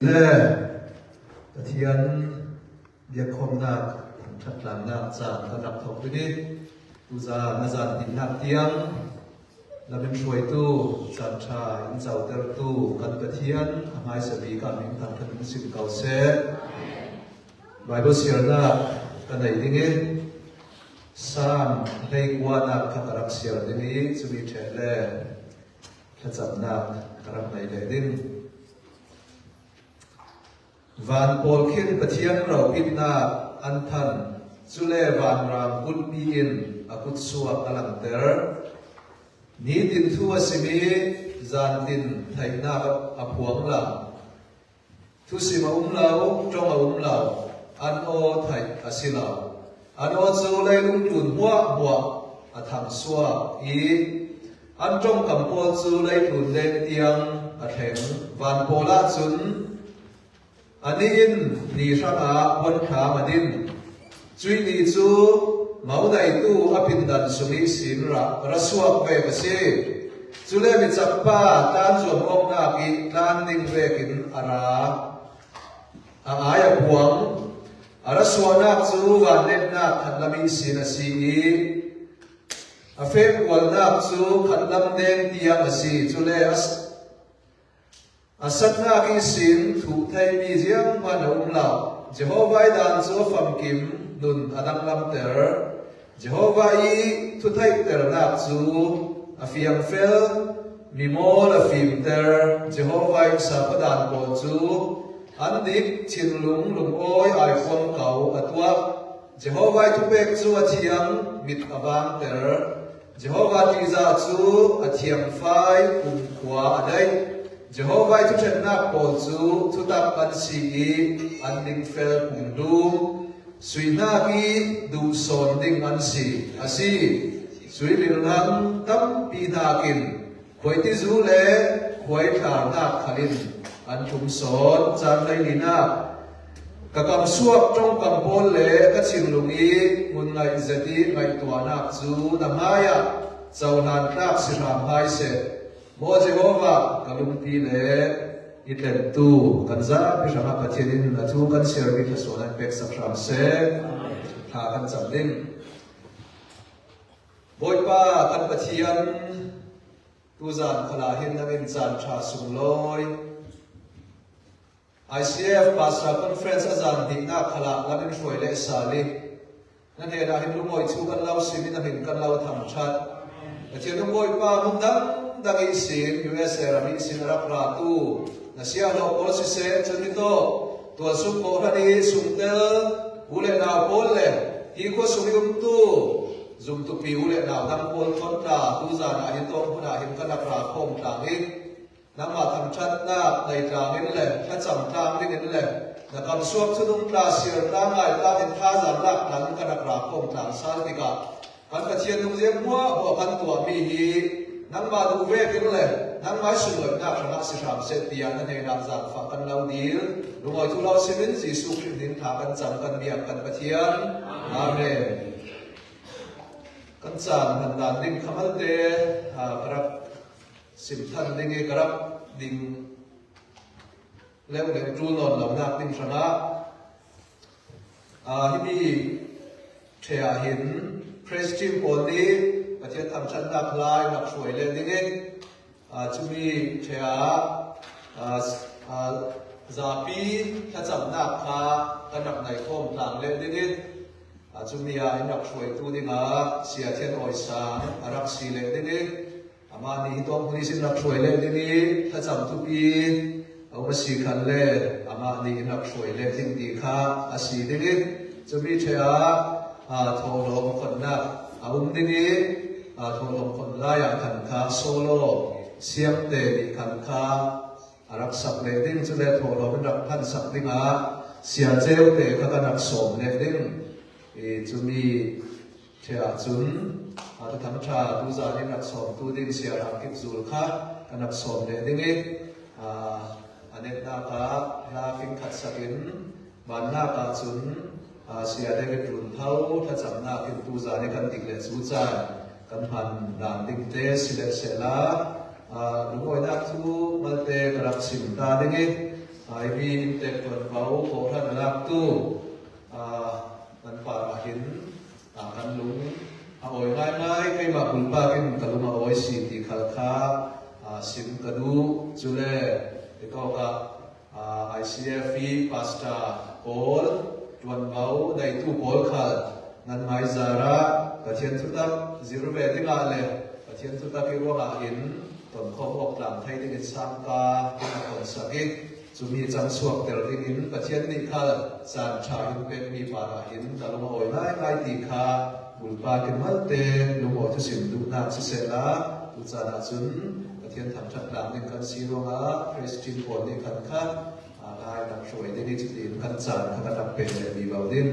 และเทียนเดียกคมนักทัดหลังนักจากระดับทบนี้อุจานาจารย์ดินนักเตียงและเป็นช่วยตู้จันทราอินเจ้าเตอร์ตู้กันกระเทียนหายสบีการมิ่งทางทันสิ่งเก่าเสดไบเบิลเสียนักกันในที่นี้สามให้กว่านักขัดรักเสียที่นี้จะมีเทเลขจับนักกระในเลดินวันโพลขึ้นประเทียนเราอินนาอันทันจุเลวันรามกุลปีอินอากุศสวกอลังเตอร์นี้ดินทั่วสิมีจานดินไทยนาอภวงลาทุสิมาลาจงมาลาอันโอไทยอสิลาอันโอจูเลยลุงจุนหัวบัวอาทางสวกอีอันจงกำโพจูเลยจุนเล่เตียงอาเถงวันโพลาจุนอันนี้อินดีช่างอาวันขามาดินจุยนีจูมาอุดัยตู้อภินดันสุนิสินรัสวกเวกสีจุเลมิจับป้าตานจวบองนากิตานดิ่งเวกินอาราอายพวงอารัสวนักจูวันเนตนักขันลมิสินสีอาเฟกวันนักจูขันลำเดงเตียงสีจุเลอาสัตนากิสินถูกไทยมีเจียงมันอุ้มเหล่าเจโฮวาดานจูฟัมกิมนุนอดังลำเตอร์เจโฮวาอีทุไทยเตอร์นักจูอาฟิยังเฟลมีโมลอาฟิมเตอร์เจโฮวาอิสาพดานโกจูอันดิกชินลุงโอยไอคนเก่าอัตวะเจโฮวาทุเบกจูอาเทียงมิดอบังเตอร์เจโฮวาติซาจูอาเทียงไฟอุ่นขวาได้เจโฮวาทุเชนนักโปจูทุตักอันสีอันดิงเฟลปุ่งดูสุยนากีดูโซนดิงอันสีอาศีสุยลิลลังตั้มปีนากินหวยที่จูเล่หวยขาวนักขลินอันชุมโซนจานได้ลีนักกะกำสวกจงกำโพลเล่กะชิงลุงอีมุนไงเจดีไงตัวนักจูนำหายะเจ้านันนักสิรามหายเสโมเจโฮวากะลุงตีเล่อิเลนตูกันซาพิชาปะเทนินละทูกันเสียร์วิทสวนันเป็กสักรามเสทากันจำดินบอยป้ากันปะเทียนตูจานขลาหินนักินจานชาสุงลอย ICF Pastor Conference อาจารย์ดินาขลานักินช่วยเลสาลีนั่นเหตุให้ลุงบอยชูกันเล่าสิมินักินกันเล่าทำชัดปะเทียนลุงบอยป้ามุดดังอิสิน USA รามิสินรับราตูนาเซียโลโพสิเซจนิโตตัวสุโขทัยสุงเตลอุเลนาโพลเลฮีโคสุมิอุมตูจุมตุปีอุเลนาดังโพลคนตาตูจานอานิโตพุนาหิมกันนักราคมทางอินนักมาทำชัดนาในทางนี้เลยถ้าจำทางนี้เลยนักการสวบชุดนุ่งปลาเสียร์ทางไงทางอินท่าจำรักทางกันนักราคมทางสารติกาการกระเทียนนุ่งเยี่ยมหัวหัวกันตัวมีฮีนักมาดูเวกินเลยนักมาสุดเลยนักชนะสิชามเสตียนันเองนักจากฝักกันเราดีลลุงอ้อยทุเราสิบินสีสุขดินถากันจำกันเบียบกันประเทียนอาเมนกันจำกันดานดิ่งขมันเตะครับสิบท่านดิ่งครับดิ่งเลี้ยงเลี้ยงจูนนเหล่านักดิ่งชนะที่มีเทียหินเพรสจิมโอลีประเทศทำชั้นนักลายนักช่วยเล่นดิ่งจะมีเทียซาปีถ้าจำนักพากันนักในโคมต่างเล่นดิ่งจะมีนักช่วยตัวดิ่งเสียเทียนออยสางรักสีเล่นดิ่งอามานี่ตัวคนนี้สินักช่วยเล่นดิ่งถ้าจำทุกปีเอามาสีขันเล่อามานี่นักช่วยเล่นดิ่งดีค่ะอาศีดิ่งจะมีเทียโทโลมคนนักอาดิ่งโทโลมคนลายขันคาโซโลเสียงเตดิขันคารักสักเล่ดิ่งจะเล่โทโลมันรักพันสักดิ่งเสียเจ้าเตะข้ากันนักสมเล่ดิ่งจะมีเทียจุนถ้าทำชาดูจานินักสมตูดิ่งเสียรังกิบจูลค่ะกันนักสมเล่ดิ่งอันนี้นาคาลาฟิงขัดสักินบานนาคาจุนเสียได้กิรุนเท่าถ้าจำนาคินตูจานิกันติกเลจูจานกันพันดานดิ่งเตสิเลเสลาลุงอ้อยนักทูมาเตกรับสิมตาดิ่ง อ ai mi te kon bau ko than lak tu nan pa hin kan lung oi ngai kai ma bul pa kin kaluma oi si ti khal kha sim kadu chule ko ka ICF pastor Paul tuan bau dai tu Paul khal nan mai zara ka thian thu tak zero ve tinga le ka thian thu tak ki wa hin ton khom ok lam thai ni sang ka kin kon sakit chumi chang suak tel tin in ka thian ni khal san tha hin pe mi pa hin kaluma oi ngai ti kha bulpa kin malte lumo thu sim du na chi se la tu cha na chun pathian tham that lam ning kan si ronga Christian pon ni kan kha ai nam shoi de ni chi tin kan chan kha ta pe le bi bau din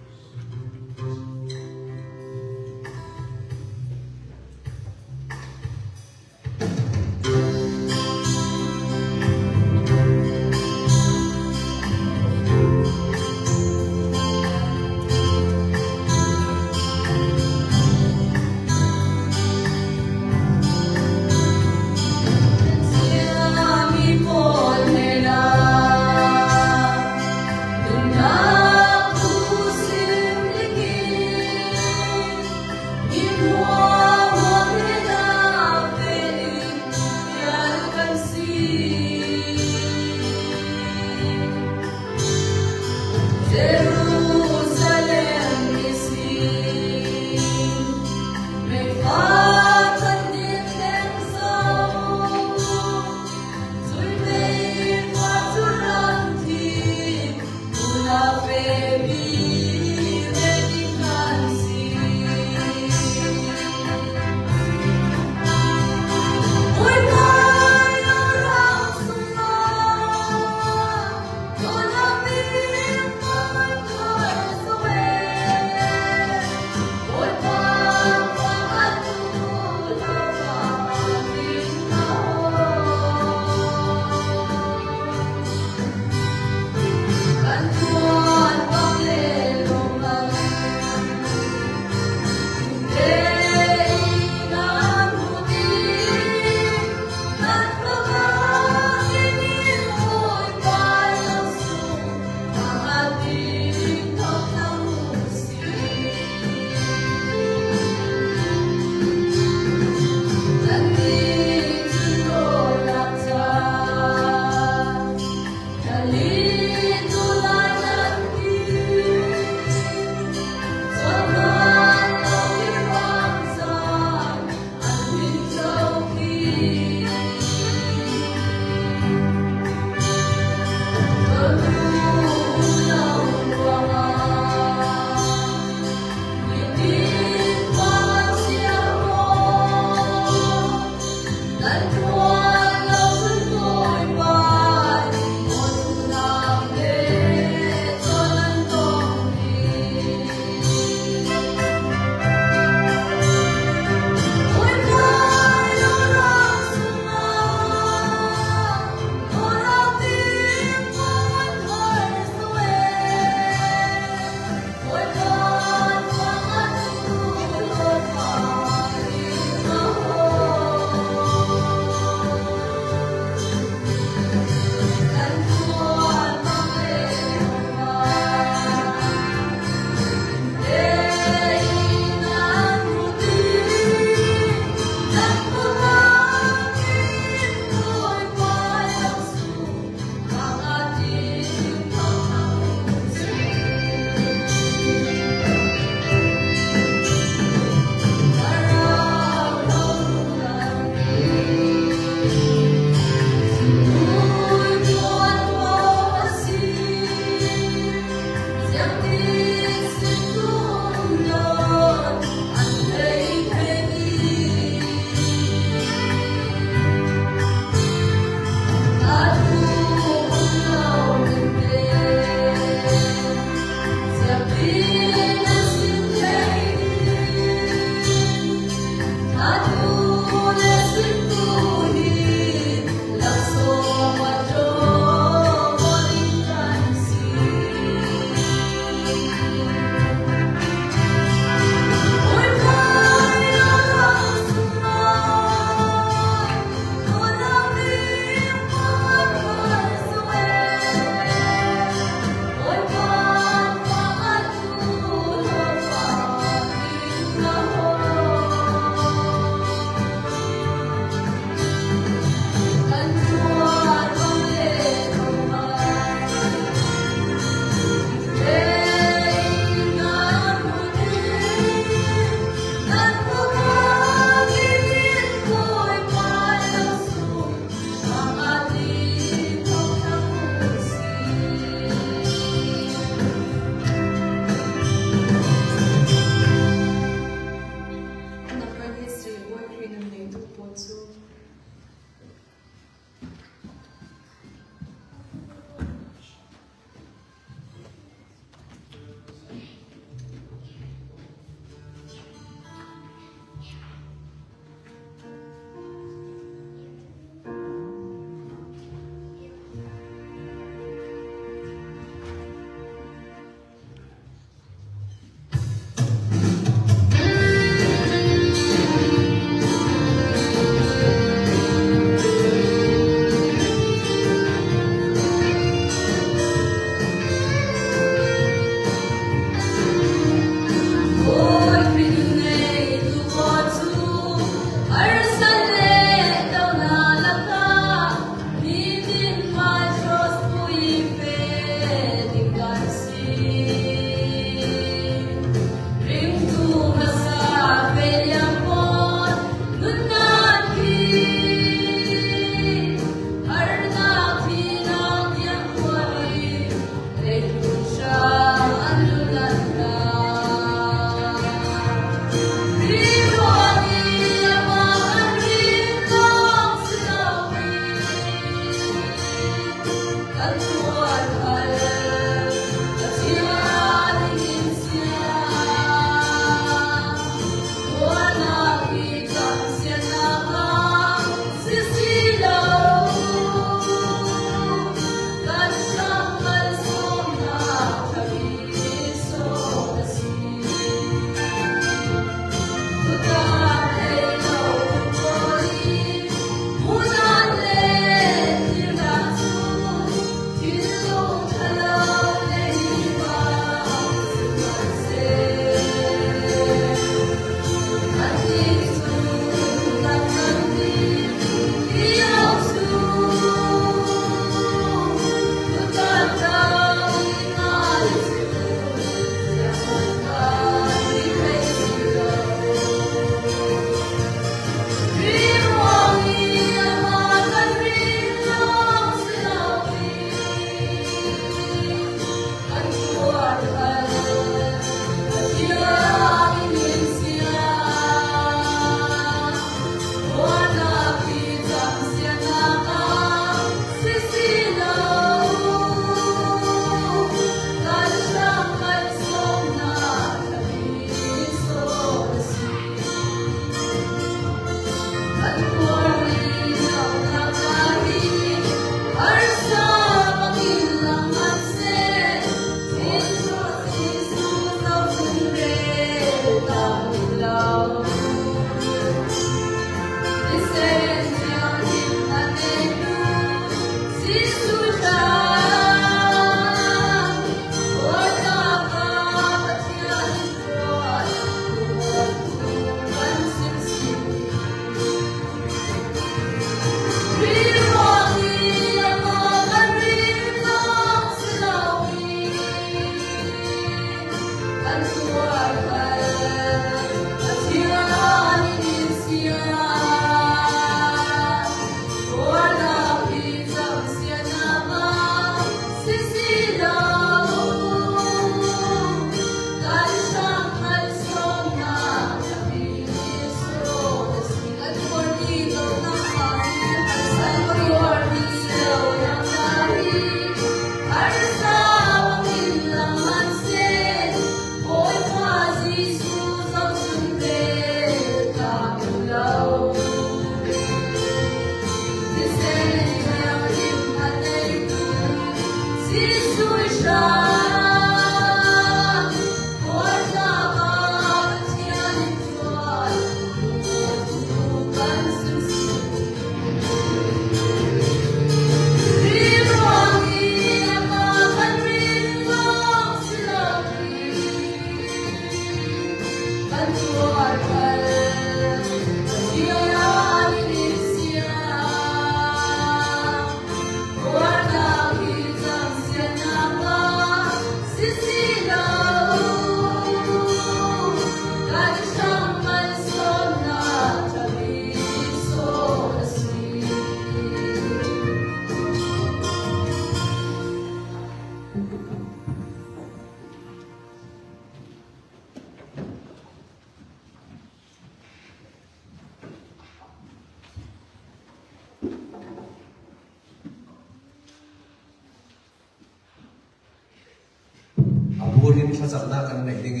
บูรินทจับหน้ากันในดิ่ง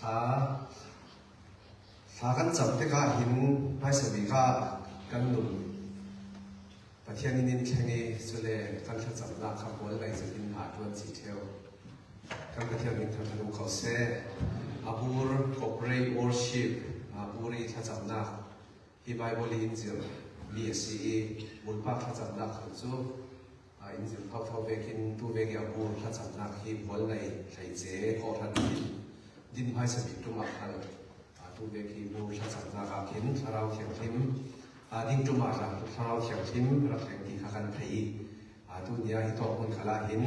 สากันจับที่ข้าหินให้สบีข้ากันหนุนประเทศนี้แค่นี้สุดเลยกันทจับหน้าขับวนอะไรจะกินหาตัวสีเทลกันประเทศนี้ทำขนมเขาเซ่อาบูร์ corporate worship อาบูรีทจับหน้าที่ไบเบิลอินจิลมีสีบุญภาคทจับหน้าขันจูอินจิลเขาเวกินตัวเวกิอาบูร์ทจับหน้าที่บอลในใส่เจ้ขอทันดินให้สบีตุมาทันตัวเวกิบูร์ทจับหน้าขับหินสาราวเขียงทิมดิ้งตุมาละสาราวเขียงทิมรักแห่งที่ขันไทยตัวนี้ที่ตัวคนขลาหิน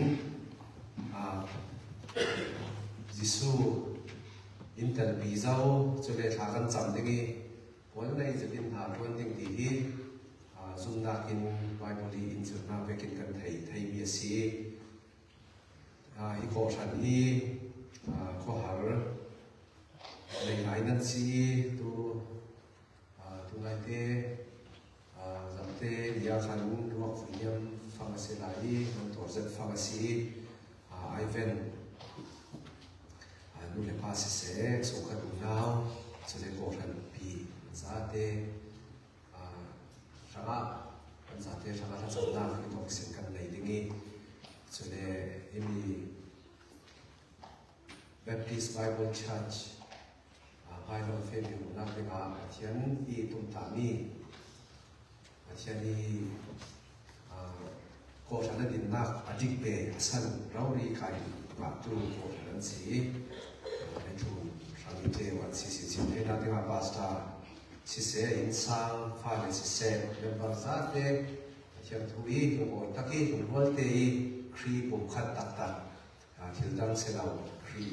ยิสูอินเตอร์บีเจ้าจะได้ทากันจำได้วันนี้จะเป็นหาวันที่ดีซุนนักอินไบเบิลอินจุดนักเวกินกันไทยมีสีอีกคนฉันนี้ข้อหาในหลายนั้นสีตัวไหนเตจำเตยาขันรวมฟิยมฟังเสียหลายมันตัวเซตฟังสีไอเวนนู่นเลยพาสิเสกส่งกันดูน้าวจะได้โกรันปีซาเตชนะกันซาเตชนะทัศนาที่ต้องเสียกันในดิ่งนี้จะได้มี Baptist Bible Church ภายในเฟซบุ๊กนักเรียนอาเทียนที่ตุ้มตามีอาเทียนที่โกรันดินนักอดีตเปย์สันเราดีใครมาดูโกรันสีในทุนทางเทวันสิให้นักเรียนบาสตาสิเสอินซังฟ้าเลสิเสเรื่องบาสเตเชื่อทุยตัวบตะกี้ตัวบอลเตยครีบุกขัดตักที่ดังเสลาครี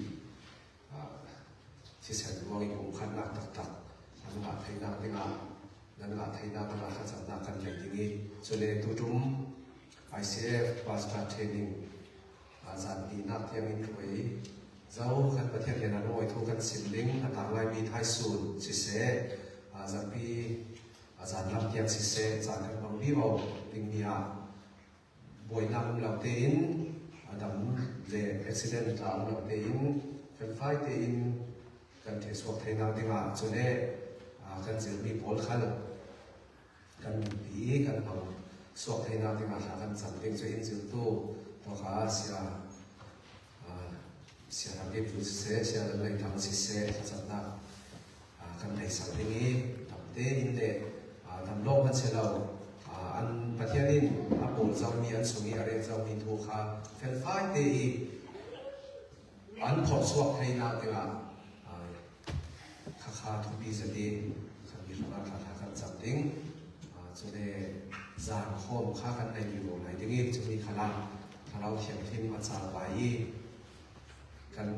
สิเสตัวนี้บุกขัดนักตักนั่นแหละไทยนักเรียนนั่นแหละไทยนักเรียนขัดจับนักกันเลยที่นี้ส่วนในตัวจุ่มICF บาสตาเทรนนิ่งอาจารย์ดีนักเที่ยงอินทวีเจ้าขันประเทศเยอรมันโอ้ยทุกกันสิบลิงต่างๆไล่มีไทยสูตรสิเสอาจารย์พี่อาจารย์ลำเทียงสิเสอาจารย์กันบางพี่บอกลิงมีบวยนำเหล่าเตินดำเล่เอ็กซิเดนต์ตามเหล่าเตินเป็นไฟเตินกันเทสวกไทยนาติมาจนเนี่ยกันจะมีโพลขันกันปีกันบางสวกไทยนาติมากันสัมผัสจะอินจิตตู้ตัวขาเสียทำให้ผู้เสียเสียเลยทำสิเสียจัดหนักกันในสังคมนี้ทำเต้อินเดทำโลกมันเสียเราอันประเทศนี้อาบุญเจ้ามีอันสุนีอะไรเจ้ามีทุกข์เป็นฝ่ายเตยอันขอบสวกให้นาเดียวข้าทุบีจะดีขันมีสมาธิกันจับดิ้งจะได้จางข้อมข้ากันในอยู่ไหนดิ้งจะมีขลังถ้าเราเขียนทิมอาจารย์ไปกัน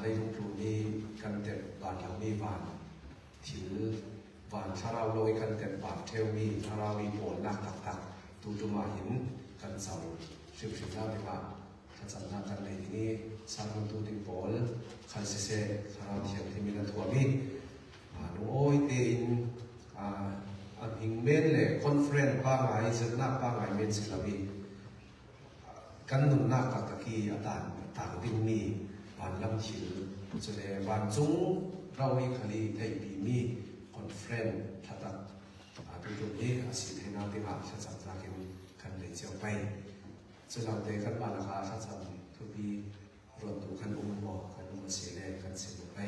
ในทุกกลุ่มนี้กันเด็ดบานหลังมีบานถือบานถ้าเราโรยกันเด็ดบานเทวมีถ้าเรามีโผล่นักตักตูจุมาหินกันเสาสิบหน้าไปมาถ้าจำหน้ากันในที่นี้สร้างตูดิโผล่คันเสถ้าเราเทียนที่มีนันทัวมีโอ้ยเตินอันหิงเมนเลยคอนเฟรนซ์ป้าไงจะนักป้าไงเมนสิลาบีกันหนุนนักตะกี้ต่างดิ้งมีบานลำชิลจะเลยบานจุ้งเราอีกคดีไทยปีมีคอนเฟรนซ์ถ้าตัดตัวจุดนี้สิทธินาติมาถ้าจับจากกันเลยเจียวไปจะเราเด็กกันบ้านนะคะถ้าจับทุกปีรวมตัวกันอุ้มบอกกันอุ้มเสียเลยกันเสียไป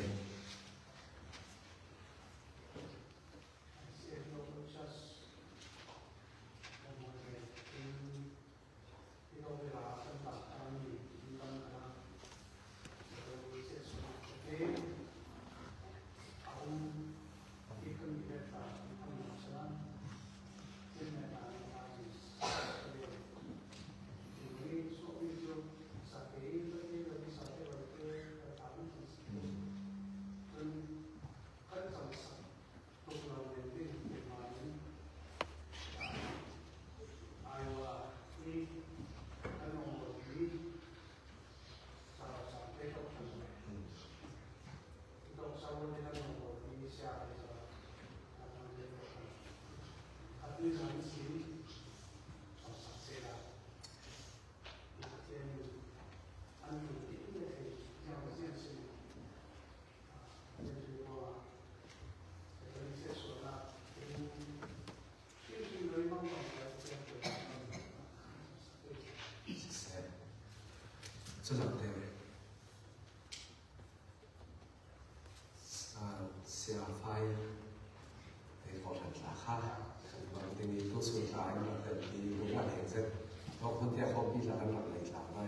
ขอทันราคาบางทีมีตัวสุดท้ายมันเป็นที่รู้ว่าเห็นเสร็จเพราะคนที่เขาพิจารณาในหลังไม่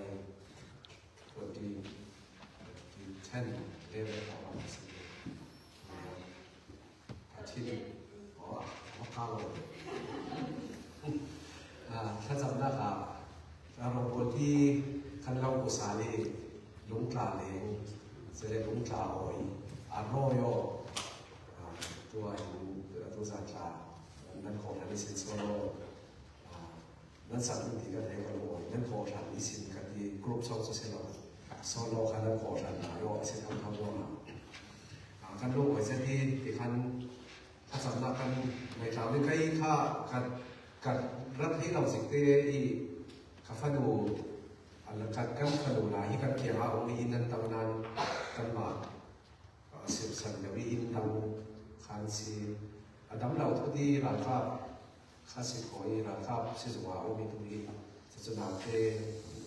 คนที่เช่นเรียกว่าเราสิ่งอาชีพอ๋อข้าวถ้าจำได้ครับเราคนที่คันเรากุศลลุงกลาเองเสด็จลุงกลาอ่อยอาโนโยตัวสัตว์นั่นของนันสินโซโลนั่นสัตว์ที่กันให้กันโอยนั่นของนันสินกันที่กรุ๊ปโซโลโซโลคันนั้นของนันนายกเสด็จทำโยนะกันลูกไว้เสด็จที่คันถ้าสำนักกันในคราวนี้ใครข้ากันรัฐที่เราสิ่งที่ข้าฟังดูอันนั้นกันฟังดูหลายกันเกี่ยวกับองค์อินนั้นตำนานกันมาสืบสันเดี๋ยวอินดังขันสีอันนั้นเราทุกที่ราคาข้าศึกหอยราคาเชื่อว่าองค์มีตรงนี้จะนำเท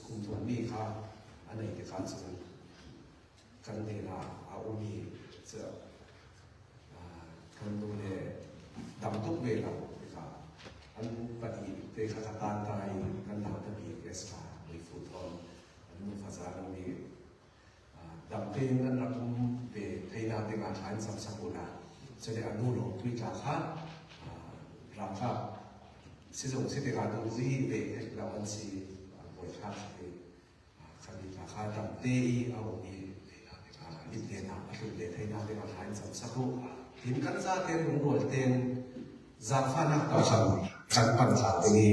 คุมถุงมีค่าอันนี้ที่ขันสุดกันเวลาเอาองค์มีจะกันดูเนี่ยดำทุกเวลาอันปฏิเทศกาลไทยกันหนาตะบีเอสตาหรือฟุตบอลอันนู้นภาษาเรามีดำเพลงนั้นรักเบไทยนาเต็งอาหารสัมสังกุลาจะได้อนุโลมวิจารณ์ราคาสิ่งที่เป็นการดูดีเบเราอันซีบริการคดีราคาดำเตยเอามีอินเดียนาคือเบไทยนาเต็งอาหารสัมสังกุลทีมกันซาเต็นหลงหลวงเต็นจากฟ้านักต่อชันกันปัญหาตรงนี้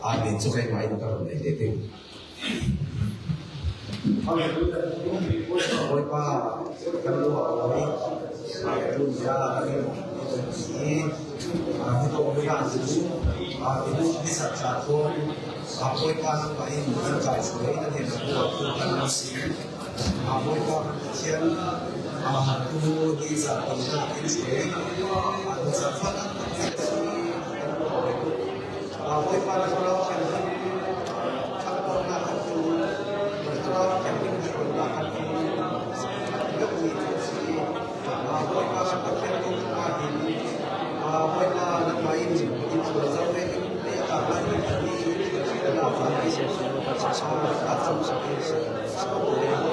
อาจเป็นจุดใหม่ก็ในเด็กๆเขาเป็นคนว่ากันรู้ว่าวันนี้รุ่นยาที่ที่ต้องพยายามดูที่สัจจะคนบริการไปมันใจสวยนั่นเองว่าคือการมีสิ่งบริการเช่นดูดีสัตว์ต่างๆที่สวยสัตว์ฟ้านักบริการของเราเช่นทั้งหมดนะครับคือเราแข่งขันกันนะครับยกมือที่บริการกับเพื่อนร่วมงานบริการนักไม้อินตัวเจ้าเองที่อาจารย์ที่เราทำให้เสร็จแล้วก็จะสามารถทำสิ่งที่สมบูรณ์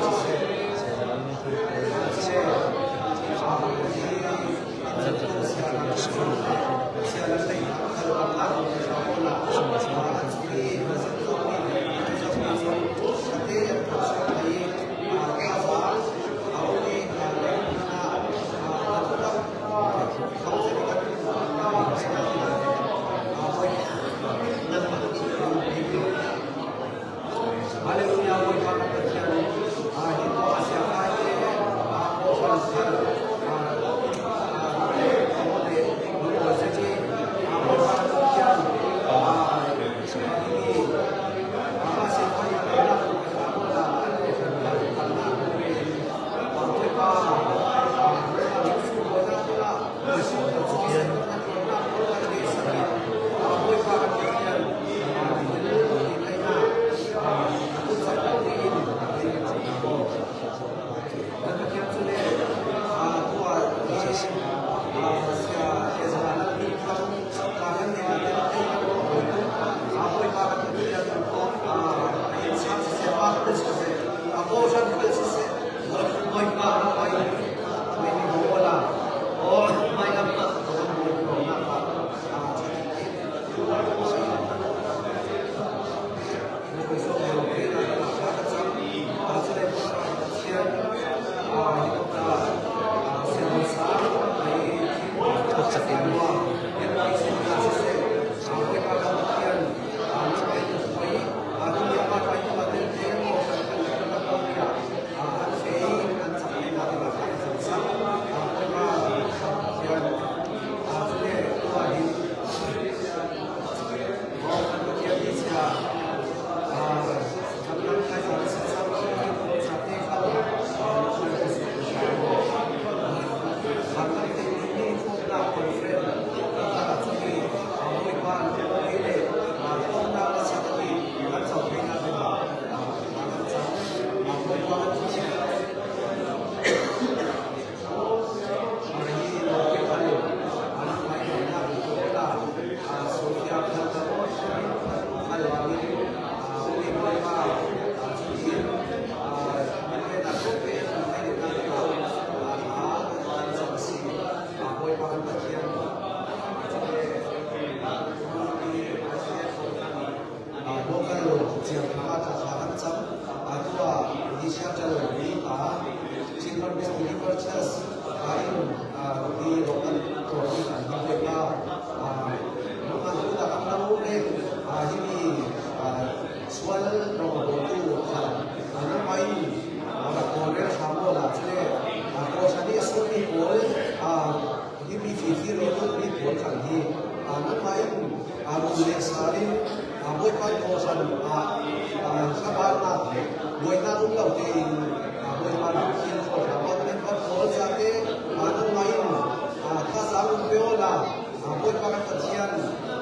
pa kan pathian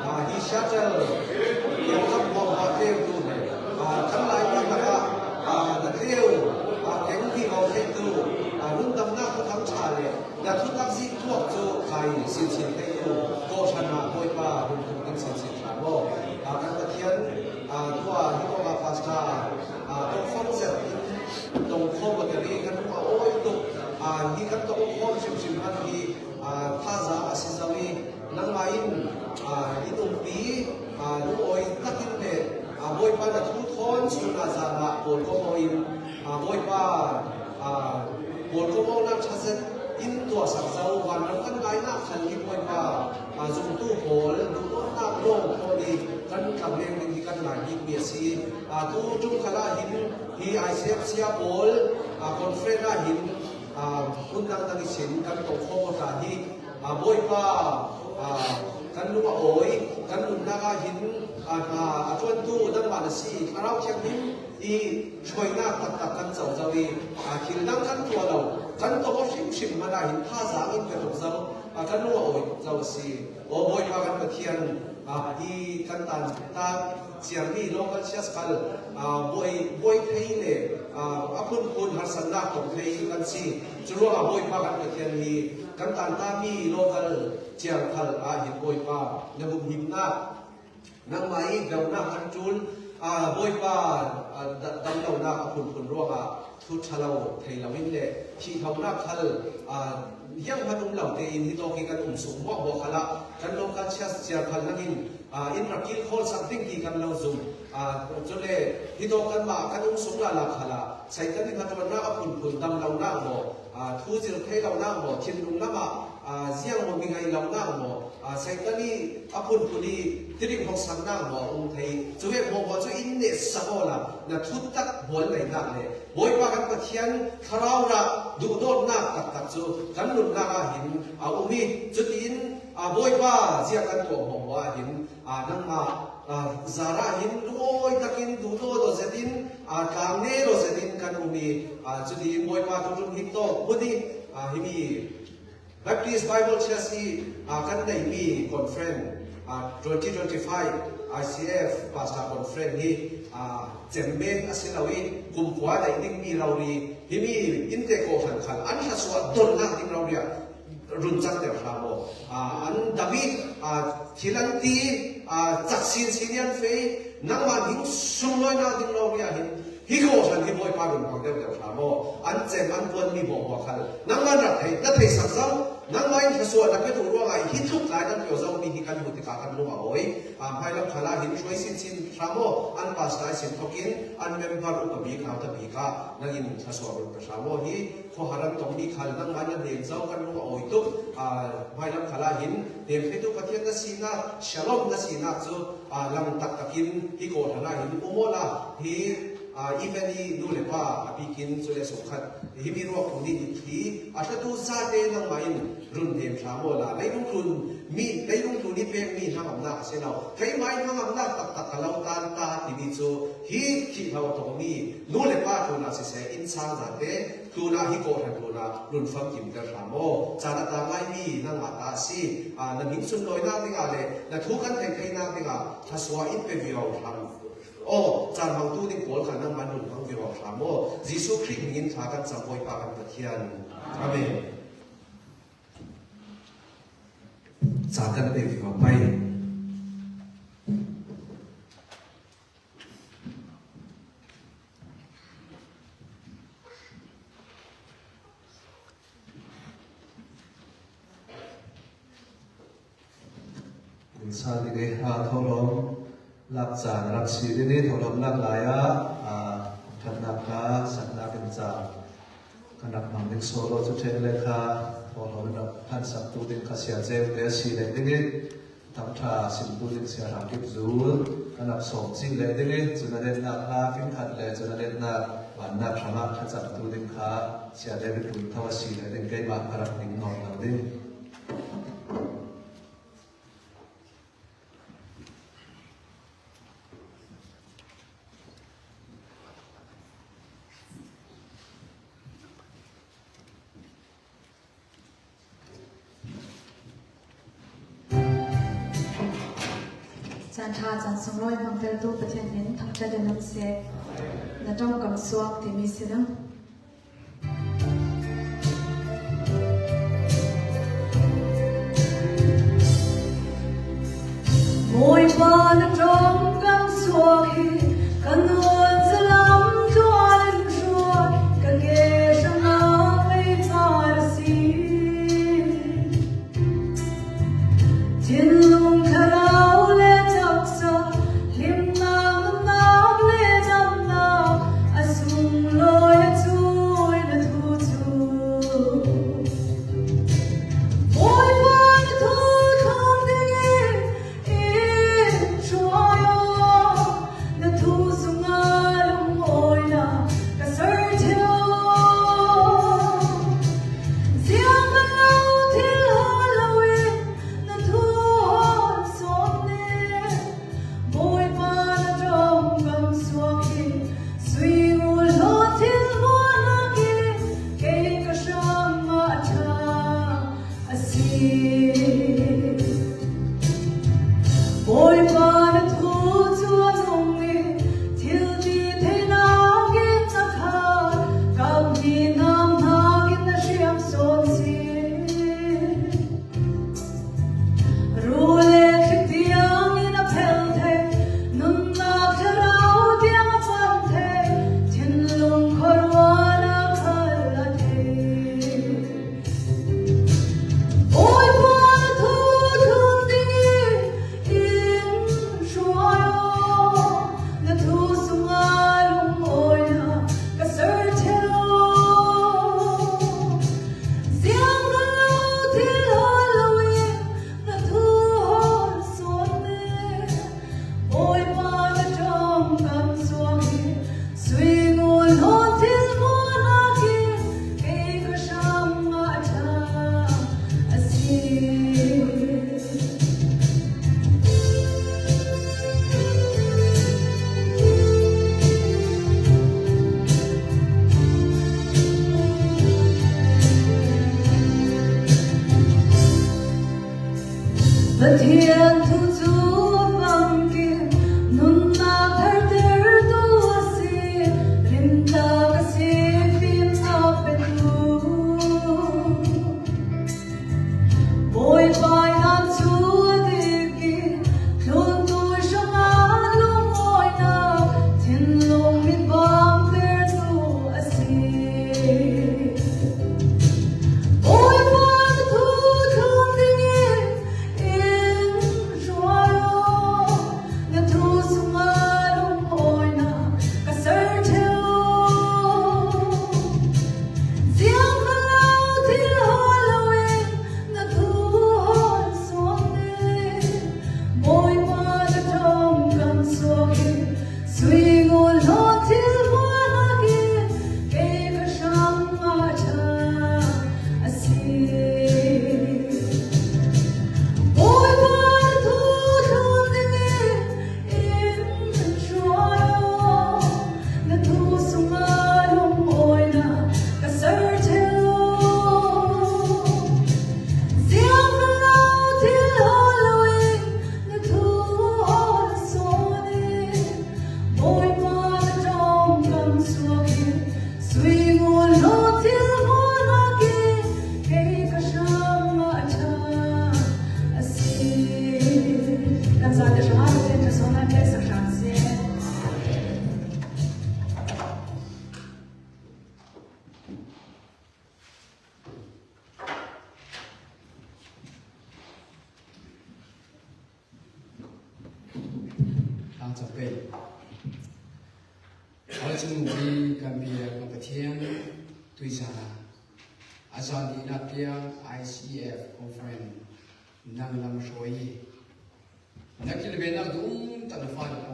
hi shuttle yang kam mo ha te tu kan lai ni ma na teu keng hi ho te tu run dam na ko tham cha le na thu tak si thuak chu kai sin sin te tu ko chana hoi pa run tu kan sin sin cha mo kan pathian tua hi ko ma pasta to phong se tong kho ba ke ri kan ma oi tu hi kan to kho sim sim han hi tha za asizawi nang main hi tung pi lu oi takin le boi pa na thu thon chu na za na pol ko mo in boi pa pol ko mo na chaset in to sak zau wan nan kan ngai na khan hi boi pa zum tu pol du na lo ko ni kan kam le ni kan na hi bi si tu tum khala hin hi ICF sia pol conference na hin undang tang sin kan to kho ta hi boi pa kan lu oi kan lu na ga hin chuan tu dang ma si kharau chang hin i choina tak tak kan chau zawi khil dang kan tu lo kan to ho sim sim ma na hin tha za in ka to zau kan lu oi zau si o boi pa kan pathian i kan tan ta chiang ni local church kal boi thei le apun har san na ko thei kan si churu boi pa kan pathian hi kan tan ta mi local chiang khal hin boi pa na bu him na nang mai dau na kan chul boi pa dam dau na apun ro thu thalau thei lawin le thi thau na khal yang hanum lau te in hito ki kan sum bo khala kan local church chiang khal nangin in rakil khol something ki kan lo zoom chule hito kan ma kan sum la khala sai kan ni khatwa na apun dam lau na bo thu jil thei lau na bo thin lung na ma ziang mo mi ngai lau na bo sai kan ni apun puni tiri hok sang na bo thei chuwe bo chu in ne sa bo la na thu tak bol lai na le boi pa kan pathian tharau ra du dot na tak tak chu kan lun na ga hin umi chutin boi pa zia kan to mo wa hin nang ma zara hin loi takin du do zetin kang ne ro zetin kan umi chutin boi pa tu hin to budi himi Baptist Bible Church kan dai mi conference 2025 ICF Pastor Conference hi jemben asilawi kumkwa dai ding mi rauri himi inte ko khal an haswa don na ding rauria run chak te ramo an david thilanti chaksin sinian fe nangma ding sumloi na ding rauria hi ko san hi boi pa run phang te ramo an chem an pon mi bo khal nangman ra thei ta thei sak zau nangma in haswa na ke tu ro ai hi thuk lai dan pyo zau mi hi kan muti ka kan lu ma oi phai lam khala hin choi sin ramo an pastor sin thokin an member u bi ka ta bi ka nangin haswa run ta ramo hi kho haran tong mi khal nangman na den zau kan lu oi tu phai lam khala hin dem pe tu pathian na sina shalom na sina chu lam tak takin hi ko thana hin umola hi even ni nu le pa apikin chule sokhat hi mi ro ko ni thi atatu za te nang main run dem thamo la leilung tun mi leilung tun ni pe mi ha amna se no kai mai ha amna tak tak kalau tan ta ti ni chu hi thi haw to mi nu le pa tu na se in sang za te tu na hi ko han tu na run fam kim ka thamo cha na ta mai mi nang ma ta si na min sun loi na ti ga le na thu kan thei kai na ti ga thaswa in pe vi au tham chan hang tu ding pol khan nang man run hang vi wa thamo jisu christ ngin tha kan chamboi pa kan pathian amen cha kan be vi wa pai sa di ge ha tholom lak chan rak si ni tholom lak laya thatna kha satna ken cha kanak mang dik solo chu chen le kha tholom na phan sak tu din kha sia je le si le ding tam tha sim tu din sia ram kip zul kanak som chin le ding chuna den na kha kin khat le chuna den na wan na thama kha chak tu din kha sia le tu thawa si le ding kai ma karak ding no na din จันทาจันทร์200พังเตลตูประเทศนี้ทั้งจะได้นำเสกณจ้องกำสวกที่มีเสียงมวยปานจ้องกำสวกกันนวลสลามจวนชัวกันเกชนาไม่ฟาร์ซีจินลุงคาราเลจักษาลิมน้ำน้ำเลจำน้ำอาสุงลอยจูนทูจูมวยปานทูคำดีอีชัวยนทูสุงาลุงโอยนากระเสรเทียวเสียงมันเล่าที่ฮาโลวีนนทูสวมเนมวยปานจอมกำสวกฮีสวีงูโลที่มัวนักีเกยกชามมาชาอาซีมวยปานทูจวนงนีทิลดีเทนากินนักฮากับมีน้ำหากินนาเชียมสนซีรู้เล็กที่ยังอินเพลเทนุ่นนักจะเราเดียงฟันเททินลุงขรวานาคาลาเทโอ้ยปานทูทุนดีอินชัวนทูสุงาลุงโอยนากระเสรเทวเสียงมันเล่าที่ฮาโลวีนนทูสวมเนมวยปานจอมกำสวกฮีสวีงูโลที่มัวนักีเกยกชามมาชาอาซีบัดเทียนทุจูฟังกินนุ่นนาเธอเดินตัวซีริมตากสีฟิมนาเป็นดูมวยปายน้ำจูดีกีคลุนตัวช่างอาลุงโอยนาทินลงมิดบางเดินตัวซีโอ้ยปานทูคำดีอินชัวนทูสุงาลุงโอยนากระเสรเทวเสียงมันเล่าที่ฮาโลวีนนทูสวมเนมวยปานจอมกำสวกฮีสวีงูโลที่มัวนักีเกยกชามมาชาอาซีโอ้ยปานทูทุนดีอินชัวนทูสุงาลุงโอยนากระเสรเทวเสียงมันเล่าที่ฮาโลวีนนทูสวมเนมวยปานจอมกำสวกฮีสวีงูโลที่มัวนักีเกยกชามมาชาอาซีกันซาเดชฮาเทนโซนาเทสชานเซทางจะเป็นเอาจมูกดีกันเบียร์กับเทียนตุยชาอาจารย์ดีนักเพียง ICF Conference นั่งลำช่วยนักกิลเบนักดุ้งตัดฟันโอ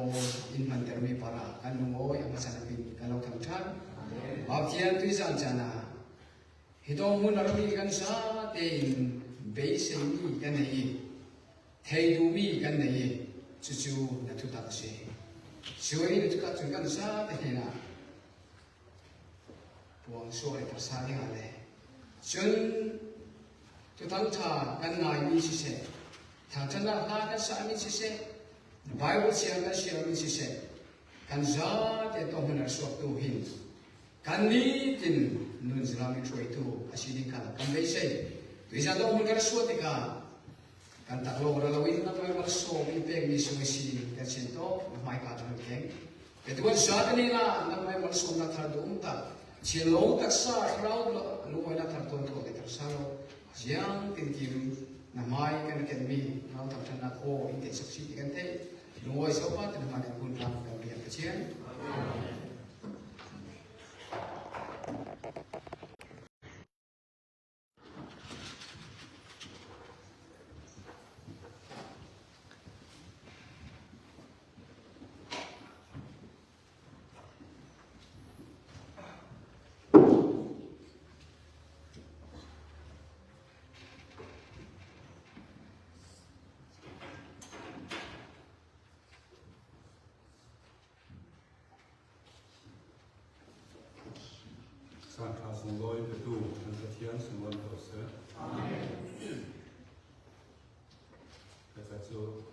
อินมันเตอร์มีปาระกันนุ่งโอยอามาสนับสนุนกันเราทำชันบาปเทียนตุยชาจานาฮิตองมุนอารีกันซาเต็นเบสมีกันไหนเทดูมีกันไหนจู่ๆนักทุตักเชช่วยนักทุตักจุกันซาเต็นนะพวงช่วยประสานงานเลยจนทุกท่านท่ากันนายมีชิเชถ้าจะนักหากันสามีชิเช Bible siang kan siang ni sise kan za te tong huna suak tu hin kan ni tin nun islamic troi tu asidi kan be sei tu za tong huna suak te ka kan tak lo ra lawin na to mal so bi pek ni so si kan sin to mai ka ta keng ke tu za ni na na mai mal so na thar du ta chin lo tak sa rau lo na thar ton to ke tar sa lo jiang tin kim na mai kan ken mi na ta tan na ko in ke saksi kan te Lungoi sopa terima kasih pun dalam kami yang kecil. San Kasung Loi Betu dan Ketian Semua Dosa. Amin. Kata tu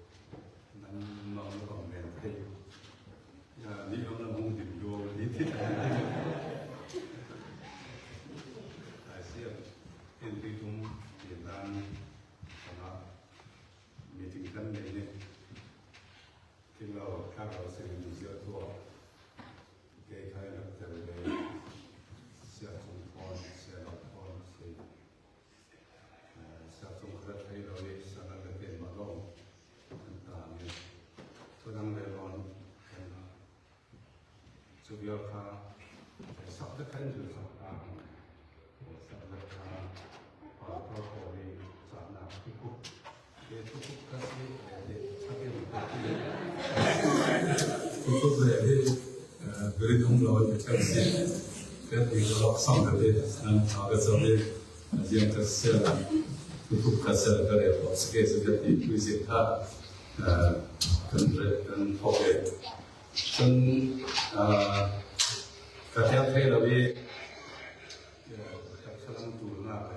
nan mau komen tadi. Ya, ni orang mung di dua ni tidak. Asyik ini tum dan sama meeting kan ini. Kalau kalau sering dijual tu, kayak nak terus Siap sungkon, siap lapor, siap sungkrat hai lawi sana leken malong tentang ni. Tudang lelon, subiar ka sabda kan juga sabda, sabda ka apa kori sana cukup, cukup kasih, cukup lagi beri umlaut kasih. Jadi kalau sampai di agak sampai yang terserah cukup kasar kerja sebagai seperti wisata dan hobi dan kerja saya lebih sekarang turun apa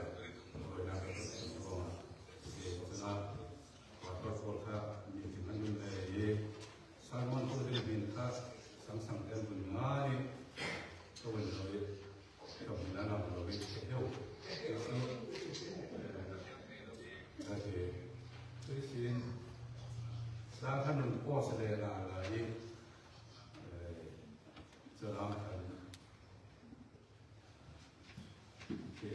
Khi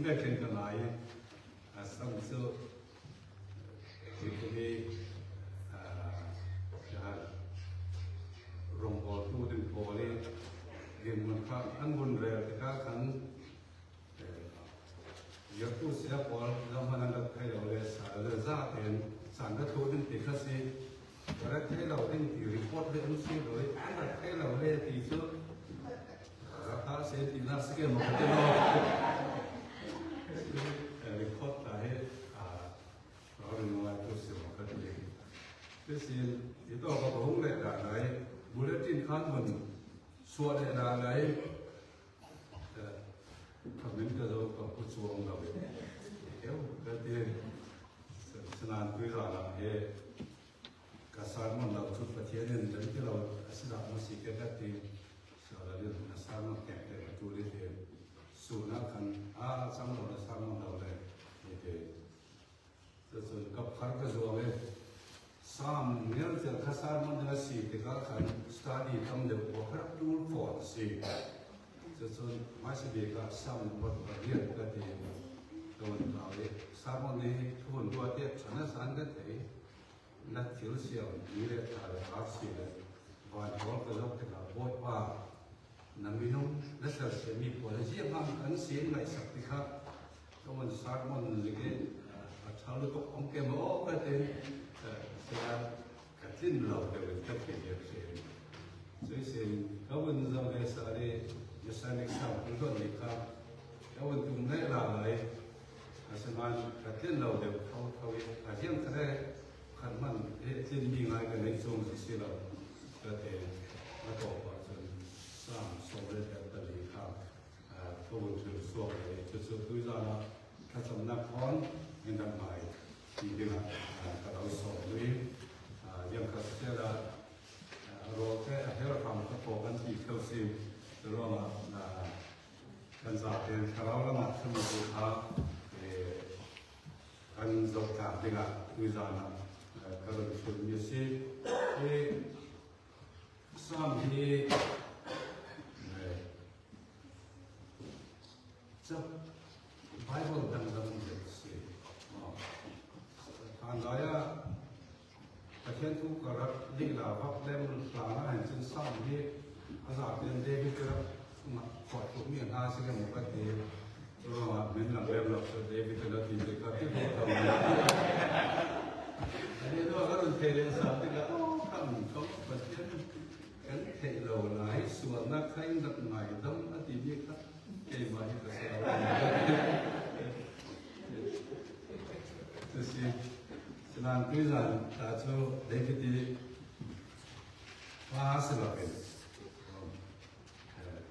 về trên cái này, xong rồi thì cái rong bò tu đến bò đi, điểm mình khác ăn buồn về thì các anh giờ tu sẽ bò làm mà năng lực thay đổi là ra tiền sản xuất tu đến thì khác gì, cái thay đổi đến thì report lên nó xí rồi, cái thay đổi lên thì trước ta sẽ tìm ra cái một cái đó report là hết đó là ngoài tôi sẽ một cái gì cái gì thì tôi có hướng để là đấy bulletin khán mình xua để là đấy thằng mình cái đó có cái xua ông nào vậy kéo cái tiền sân ăn tuy là hết cả sáng mình làm chút vật chế nên đến cái đầu sẽ làm một sự cái tiền sau đó đến sáng mình kẹt cái chủ đề tiềnสูนักขันสามโลละสามโลเลยนี่คือจะส่วนกับขันกระทรวงเลยสามเนี่ยจะข้าสารมันจะสี่ที่ก็ขันสตาร์ดี้ทำเดี๋ยวพอครับดูฟอร์สี่จะส่วนไม่ใช่เด็กก็สามบทเรียนก็ดีตอนเราเนี่ยสามวันนี้ทุกคนตัวเตี้ยชนะสารกันเถอะนักเที่ยวเชี่ยวนี่เลยถ่ายภาพสี่เลยวันก่อนก็เราไปกับโบสถ์ว่านังวินุและเสด็จมีผลเยี่ยมมากอันเสียงในสักติครับก็มันสารมันเลยชาวลูกองเกมโอ้ก็เต็มเสียกัดลิ้นเราเดี๋ยวจะเปลี่ยนเสียงเสียงก็วันเราได้สารจะสร้างอีกสามคนก็ดีครับก็วันตรงนี้เราเลยสมานกัดลิ้นเราเดี๋ยวเขาอาเทียมก็ได้ขันมันที่มีงานกันในช่วงที่เราก็เต็มมาต่อว่าสร้างสมเด็จพระลีครับตัวจุดส่วนเลยจุดส่วนด้วยเราถ้าสำนักพรในด้านใหม่ที่เดียวกับเราสอนด้วย kan zau ka tinga tuizana kalau film yesi sam hi so Bible dan yesi kan daya Akhirnya tu kerap diklah bab lem selama hancur sam hi azab dan David kerap kuat tu ni hasil yang muka dia Kalau men lang lem lah so David kerap dijaga tu tahu Jadi tu akan terlihat satu kan kan kau pasti kan terlalu naik suara kain nak naik dam hati dia kan kayak macam tu sih Senang tuisan tahu David di bahasa lain.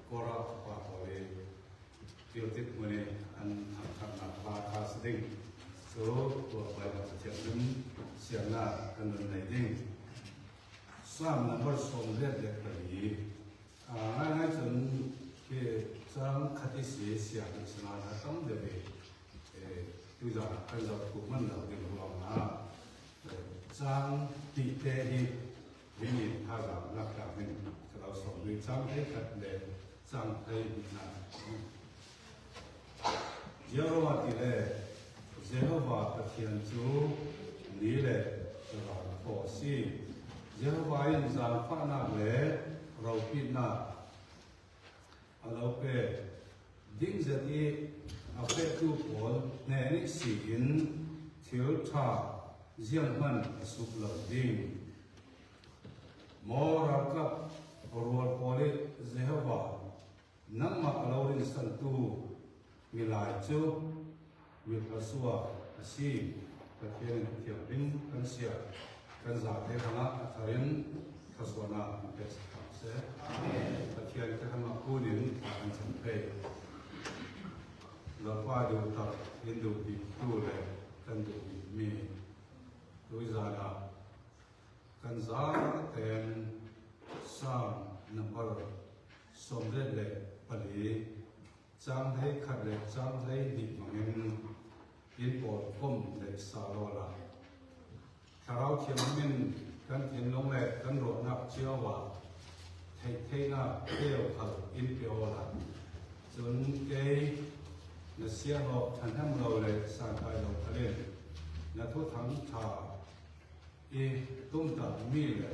Korang apa boleh tiup mana an akan bahasa seding. So buat banyak macam siapa kan menaikin. Sam nombor somlet dek tadi. Angai cun ke sang katisi siapa senang datang dari tuisan kan jauh mana di luar mana. Sang diktehi ini harga nak kami kalau soal sang hekat le sang hekat. Jehovah le Jehovah Tuhan tu ni le Tuhan kosi Jehovah yang zalfa nak le raupin nak alau pe ding jadi apa tu pun ni sin thiul tha Ziang man asuk larding Mora kap Orwal pole Jehovah Nama alaurin santu Milai cu Wilkasua Asim Kakian tiapin Kansia Kanzate kama Atarin Kaswana Peskapse Kakian kama kunin Akan sampai Lapa diutak Hindu di Tule Kandu di Mi Tuizana Kanzar ten Sam Nambar Somret le Pali Chang hai khat le Chang hai di mangin In por pom le Salola Karau Kiamin Kan tin long le Kan ro nak Chiawa Thei na Teo Khal In Piola Chun Kei Nasia Lo Thanam Lo le Sankai Lo Palen Na thu thang tha tum ta mi le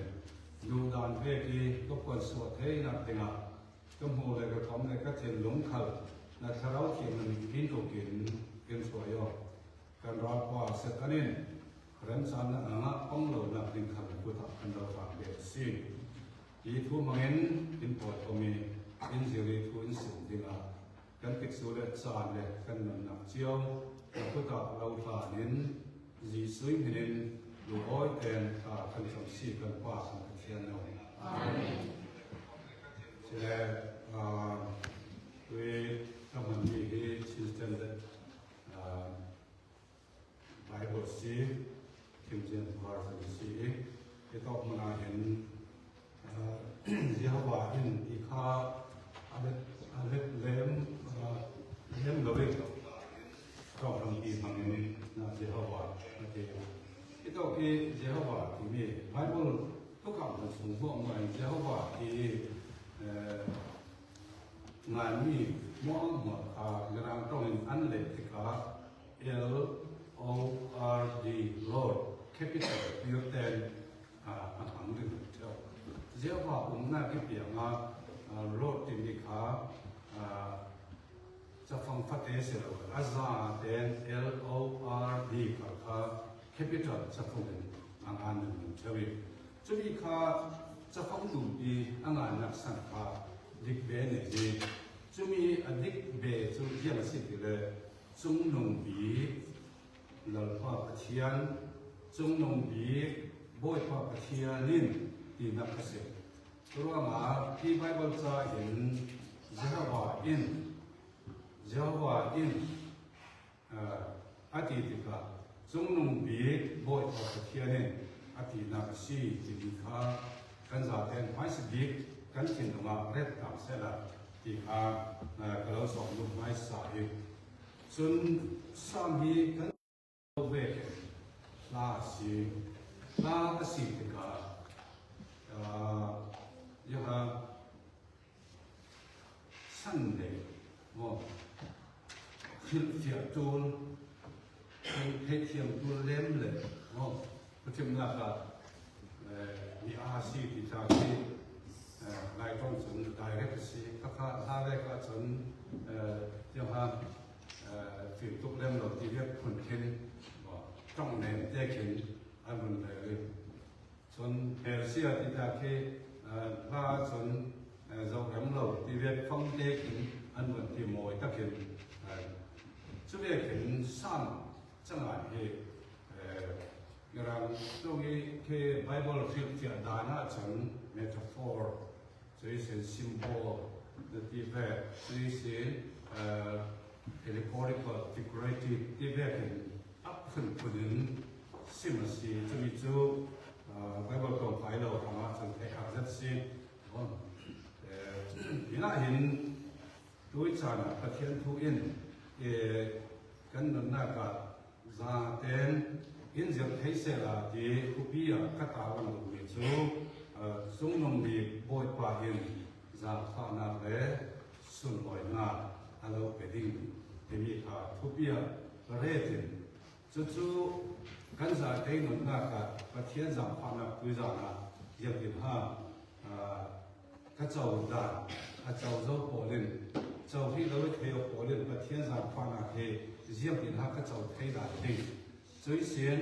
lu dan ve ki ko kon so the na tinga tum ho le ka thom le ka chen lung khal na tharau ki man bin to kin so yo kan ra kwa se kanin ran san na nga ong lo na tin khal ku ta kan lo fa be si I thu mangen in po ko mi in ziri thu in sin dinga kan tik su le chan le kan nam na chiao ku ta lo fa nin ji sui hinin Lu oi ten kan som si kan pa kan kian no. Amen. Sila we kaman ni he system that Bible si Kim James Version si ito mana hen Jehovah in ikha alet lem lobe kau orang imam na Jehovah Ito Jehovah ini Bible tu kau sungguh mengenai Jehovah ini ngani mohon gerang tongin anle tika LORD Lord capital Yuten ang dito Jehovah umna kipiang Lord indika sa pangfatesel azza den LORD ka capital sa phungin ang anan chawi chumi kha sa phangdu di ang anak san kha dik be ne ji chumi adik be chu hian sikile chungnung bi lalpa pathian chungnung bi boy pa pathianin di nakase turama ki Bible cha in Jehovah in atitika Sungnung bi boy pa pathianin ati nakasi dikha kan zaten mai sidik kan kinma red tam sela dikha kalau sok lu mai sai sun sam hi kan ve ลาสีลาก็สีติกายังฮะสันเดย์เทียบจูนให้เทียมจูนเล่มเลยประชุมนักมีอาชีพที่จะที่นายต้องสนได้เรื่องสิก็ถ้าได้ก็สนยังฮะฟิลทุกเล่มเราที่เรียกคนเข็นต้องเน้นแยกเข็นอันนั้นเลยส่วนเอเชียที่จะที่ถ้าสนเราเล่มเราที่เรียกฟังแยกเข็นอันนั้นที่มวยตะเข็นช่วยเข็นสั้นจังหวะที่อย่างตรงนี้คือไบเบิลฟิลที่ด่านฉันเมตาฟอร์ช่วยเสียซิมโบลที่แบบช่วยเสียallegorical figurative ที่เรียกเป็นอัพขึ้นคนนึงซิมสีจะมีจูไบเบิลตรงไปเราทำมาจนแค่หาจัดสิมีน่าเห็นด้วยจานประเทศทุกอินกันนั่นน่ากัดซาเตนอินเดียไทยเสลาที่คุปีอ่ะก็ตาวันลุยจูส่งนมบีบอยกว่าอินซาฟานาเล่สุนลอยนาฮัลโหลเบดิ้งที่มีข่าวทุบยาเรตินจู่ๆกันจะได้หนุนหน้ากับประเทศจำพานักวิจารณ์ยังติดห้ากระเจ้าด่านกระเจ้าโซ่โปลินเจ้าที่เราเที่ยวโปลินประเทศจำพานักเฮยังติดห้ากระเจ้าไทยด่านดิ้งจุดเสียน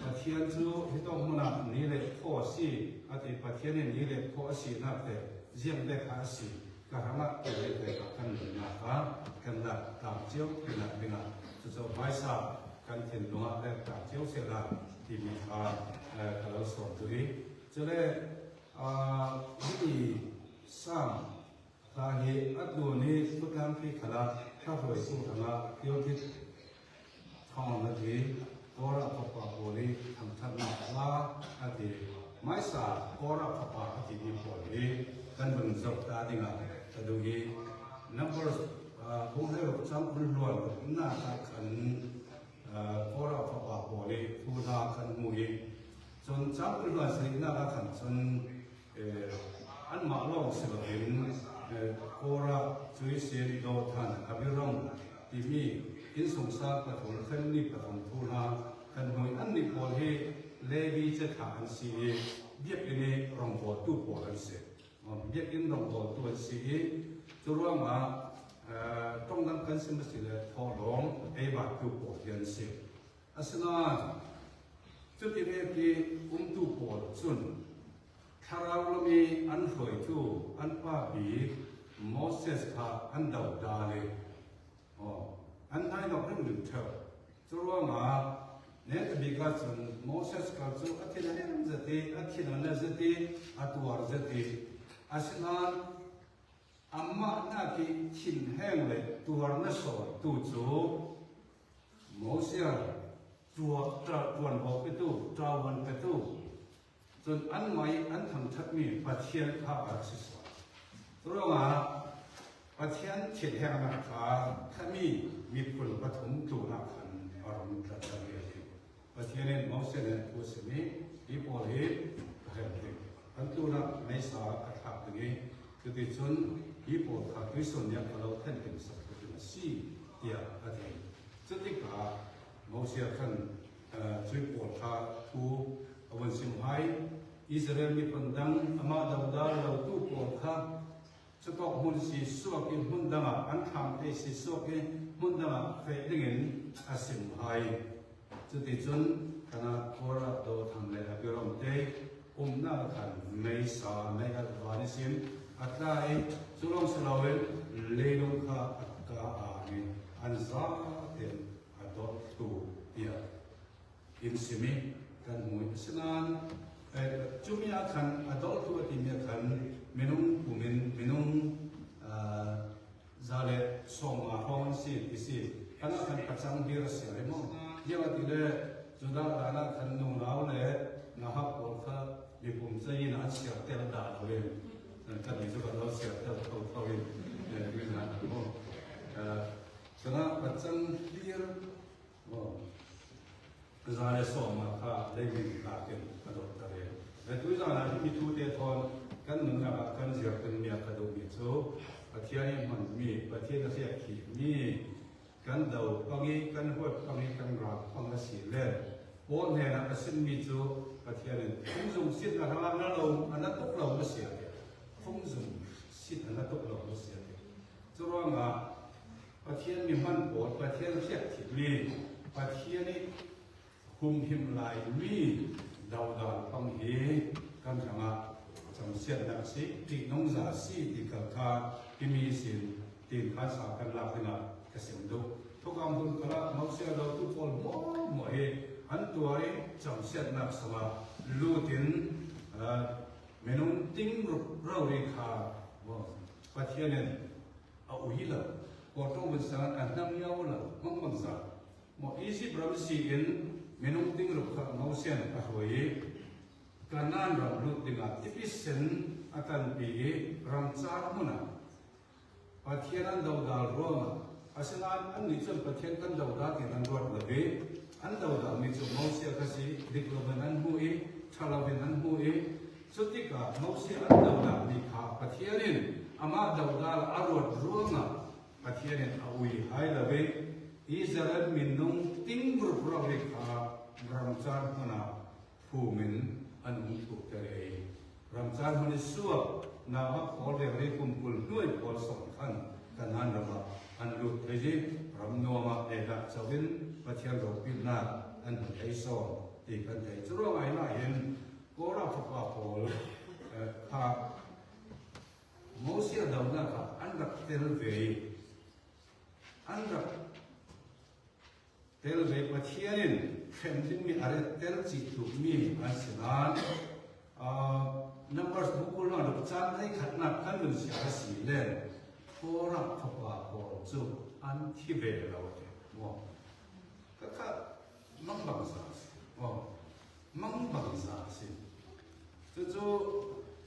ประเทศจู่ที่ต้องมันนี่เลยพ่อสิอาทิตย์ประเทศนี้เลยพ่อสินับแต่ยังได้ขาสิก็ทำมาเกิดอะไรกันนะครับกันละตามเชี่ยวกันละเป็นละจะไม่ทราบกันเห็นหนูและตามเชี่ยวเสร็จละที่มีการเราสอนตัวนี้จะได้ที่สร้างสาเหตุอันดูนี้ทุกการที่ขลังถ้าเราสู้ขลังเกี่ยวที่ทองนาทีก็รับพระบริทำทันมาลาอาทิไม่ทราบก็รับพระอาทิตย์บริกันเป็นสัปดาห์ที่งานแต่ดูที่ number ผมให้เราจำเป็นรวมหน้าตาขันก็รับพระบริทุกทางขันมุยจนจำเป็นรวมสิ่งหน้าตาขันจนอันมาเล่าสิ่งเห็นก็รับช่วยเสียดีโดทันอภิรมที่มีอินสงสารประถมขันนี้ประถมทุนาขันมุยอันนี้พอให้เลวีจะถามสิเบียบในรองบอตู้ปอกันเสร็จเบียบในรองบอตัวสิจะรู้ว่าต้องนำกันสิ่งสิ่งเลยทอดลงไอ้บาตู้ปอกันเสร็จอาศัยจุดที่เรียกที่ตู้ปอจุนถ้าเรามีอันเผยทูอันป้าบีโมเสสพาอันดาวดาเลยอันนั้นเราเรื่องหนึ่งเถอะจะรู้ว่าเนี่ยบีกัจนโมเสสกัจนอาทิตย์นั้นจะตีอาทิตย์นั้นจะตีอาตัวจะตีอาศัยอามาหน้าที่ทิ้งแห้งเลยตัวนั้นสอนตัวจูโมเสสตัวตราวันบอกไปตัวตราวันไปตัวจนอันใหม่อันทำชัดมีปะเทียนข้าอาศิสวะรู้ว่าปะเทียนเฉียดแห้งนะครับถ้ามีผลปฐมตัวนักขันอารมณ์กระจายประเทศนี้มองเส้นผู้สมิที่พอเห็นเห็นอันตัวนักในสาขาขับตรงนี้คือที่ส่วนที่พอขับที่ส่วนนี้เราท่านเป็นสักคนสี่เดียอาทิตย์จุดที่กามองเสียขันช่วยปวดขาทูอวันสิมไฮอิสราเอลมีคนดังอามาดาวดาเราตู้ปวดขาจะต้องหุ่นสีสวกินหุ่นดังอันทำไอ้สีสวกินหุ่นดังเฟดดิ้งอาสิมไฮจุดที่จนขณะโคราโดทำเลยอภิรมเตหน้าขันไม่สาไม่อัดวานิสิมอัตราสุลงสลาเวลเลลงข้าอัตตาอานิอันซาเต็มอัตโตตูเดียอินสิมิกันมวยสนานจุมีอาคันอัตโตตูที่มีอาคันมินุงผู้มินุงซาเลส่งมาห้องสิขณะขันประจังดีรัสเซียมั้งเยาวติเลจุดาดานาขันนุ่งเราเลยนะครับผมก็มีผมจะยินอันเสียเตลดาเราเลยกันมีจุดเราเสียเตลเขาเองวิญญาณผมฉะนั้นประจังดี zane so ma kha lemin ka ken ado tare le tu zana mi tu te thon kan nun na kan zia kan mia ka do mi chu pathiani man mi pathian se khi mi kan dau pangi kan hot pangi kan ra pang si le o ne na asin mi chu pathian phung zum sit na hala na lo ana tok lo ma sia phung zum sit ana tok lo ma sia chu ro nga pathian mi man po pathian se khi mi pathian ni hum him lai mi dau da pang hi kan nga cham siat na si ti nong za si ti ka kha ki mi sin tin kha sa kan la na ka sim do thokam hun kala mau sia do tu pol mo he an tuari cham siat na sama lu tin menung ting ro ri kha mo pathian a u hi la ko to mun sa an nam yaw la mang sa mo isi bram si in menung ting ro kha mau sia a hoi kanan ram lu tinga ipisen atan pi ram char muna pathian an dau dal roma asalan an ni chon pathian kan dau da ki an rot la be an dau da mi chu mau sia ka si dikloban an hu e thalaben an hu e sutika mau sia an dau da ni kha pathianin ama dau dal arot roma pathianin awi hai la be Israel minung tingbur program ram char muna fumin an tu tere ramchan hone suwa na ma pole re kumpul noi pol som khan kanan rama an lu teji ram no ma eda chawin pathian ro pin na an thei so ti kan thei churo ngai na yen kora phapa pol kha mosia dauna kha an rak tel ve an rak tel ve pathianin khending mi are tel chi tu mi an sinan numbers bukul na lu chan ai khatna kan lu sia si len kora phapa ko chu an thi ve lo te mo ka mang bang sa mo mang bang sa si chu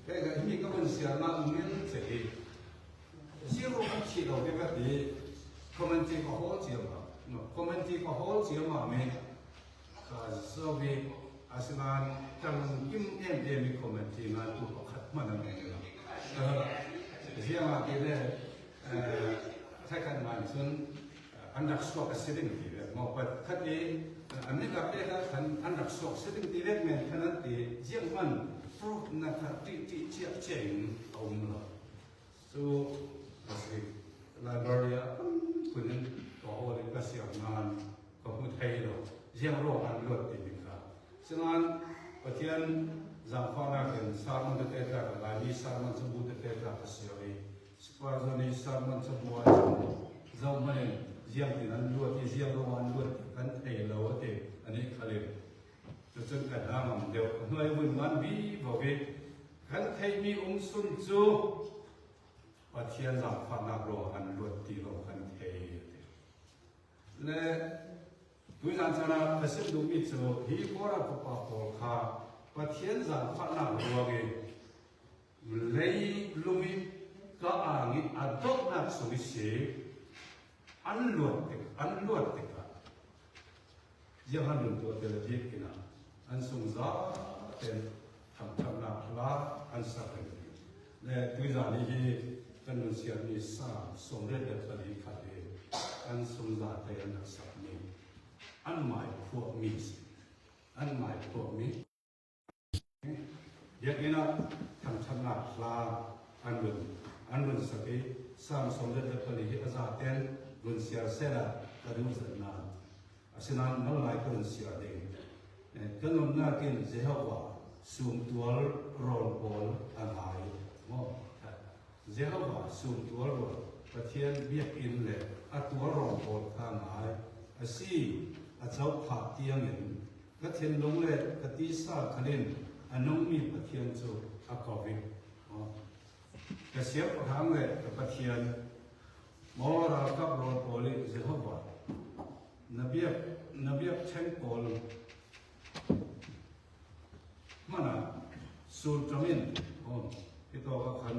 cái mi ka ban sia na men che zero ka chi lo ke ka ti comment ko ho chi ma no comment ko ho chi ma me ka so vi asinan kan kim em de mi comment na tu ko khat ma na me zia ma ke le sai kan man sun andak stok setting ti le mo pat khat e an ni ka pe ka kan andak stok setting ti le men kan ti jiang man pro na ka ti chia chen om la so asi library kun ko ho le ka sia nan ko hu thai lo jiang ro an lo ti mi ka sinan pathian zamfana ken sarman de ta la ni sarman sabu de ta ka sia ri sparjani sarman sabu wa zamman jiang ti nan lo ti jiang ro an lo kan thai lo te ani khale chu ka da ngam deu noi bun man bi bo ve kan thai mi sun chu pathian zamfana ro an lo ti lo kan thai le Tuisan sana kasih dumi tu hi kora papa polka pathian zan fana ruage lei lumi ka angi adok nak solusi anluat ka jangan untuk terjadi kena ansungza dan tham nak la ansakri le tuisan ini kan manusia ni sa somre dari kade ansungza dan ansakri an mai for me yakina tham na la anun sabi sam somde de pali hi azaten run sia sera kadu zanna asinan no lai kun sia de kanum na kin jehovah sum tual rol bol anai mo jehovah sum tual rol pathian biak in le atwa rol bol kanai asi a chau pha tiang in ka then long le ka ti sa khalin anong mi pathian chu a covid ka siap phang le ka pathian mora ka ro poli jehovah nabiak chen pol mana sul tramin ito ka khan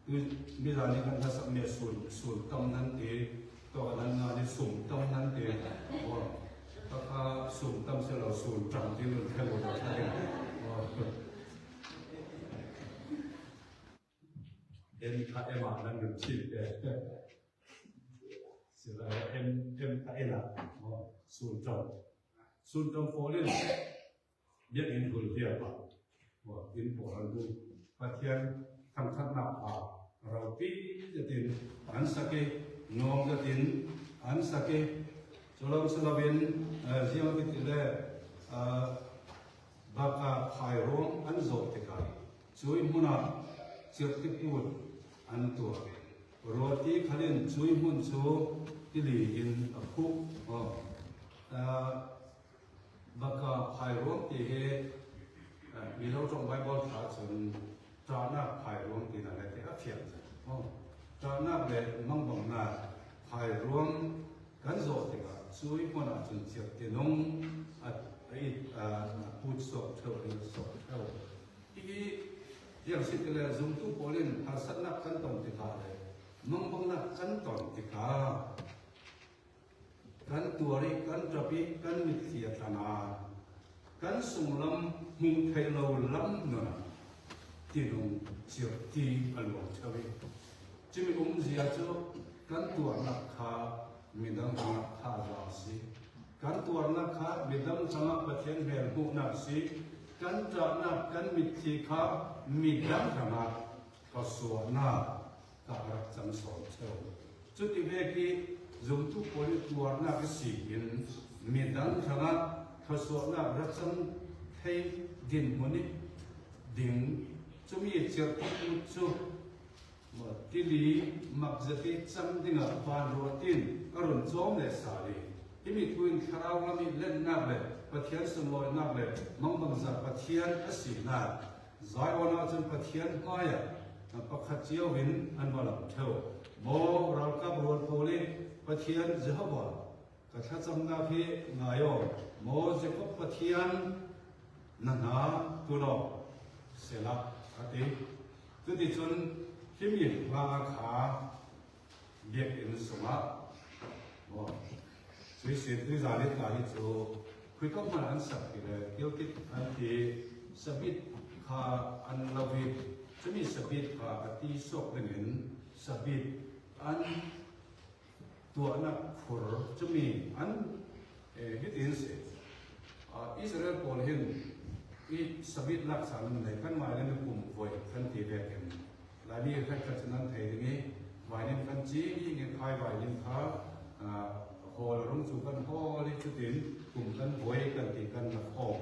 mi la ni kan sa me sul tam nan ti to nan na ni sum tam nan ti ka sum tam ต้องเชื่อเราสูญจำที่นู่นแค่หมดใช่เอ็นคาเอมานั่นเป็นชิดเสียดายเอ็นคาเอล่ะสูญจำโฟลินเบียดอินทุลเทียบว่าอินโฟลันดูประเทศทำขั้นหนักเราปีจะตินอันสักน้องจะตินอันสักจลองสลาวินเสียงพิธีเล่บักพายร้องอันโจติกาช่วยมุนาเชื่อติพูดอันตัวโรตีขลินช่วยมุนชูที่ลีอินคุกบักพายร้องที่มีเราจงไว้บนขาจนจานาพายร้องที่นั่นแหละที่เทียมจานาเบลมังบังนาพายร้องกันโจติกาช่วยมุนาจนเชื่อติน้องพูดสอบเท่าเรื่องสอบเท่าที่อย่างสิ่งที่เราจงทุกคนหาสันนักขั้นตอนที่ขาเลยน้องบังนักขั้นตอนที่ขากันตัวริกันจับปีกันมิเสียตนากันส่งลำหุ่นไทยเราลำนั่นที่น้องเชื่อที่อันหลวงเท่านี้จะมีองค์เสียเจ้ากันตัวนักขามีดังนักขาราศีกันตัวนักขามีดังจังหวะประเทศเฮลบุนักศีกันจับนักกันมิที่ขามีดังจังหวะก็สวนาการรักจังสอนเท่าจุดที่เวกีจงทุกคนตัวนักศีลมีดังจังหวะก็สวนารักจังให้ดินมันนี่ดิ่งจะมีเจ้าที่จุดที่ลีมักจะติดจำดิ่งฟานโรตินอรุณโจมเลสาลีที่มีทุนคราวละมีเล่นนับเลยปะเทียนสมอยนับเลยมังบังจับปะเทียนอสีนาใจวันอาจจะปะเทียนก้อยปะขัดเจียววินอันบลับเท่าโมเรากับรวนโพลีปะเทียนจะหัวกระชับจำนาพีนายโมจะพบปะเทียนนันหาตุลเสลับอติตุติจนที่มีลาขาเบียกอินสมาสวยสุดที่จะเล่นการที่โจคุยกับมันอันสักทีเลยเกี่ยวกับอันที่สบิดขาอันลาวิจะมีสบิดขาอติโศกเป็นเห็นสบิดอันตัวนักฝนจะมีอันฮิตอินเสอิสราเอลคนเห็นอีสบิดลักษณะในขั้นมาในกลุ่มวัยขั้นที่เรียกลายนี้แค่ขนาดไทยตรงนี้วายนิมกันจียิ่งเงินคายวายนิมขาพอเราลงสู่กันพอลิจุดินกลุ่มกันบวยกันตีกันนักออก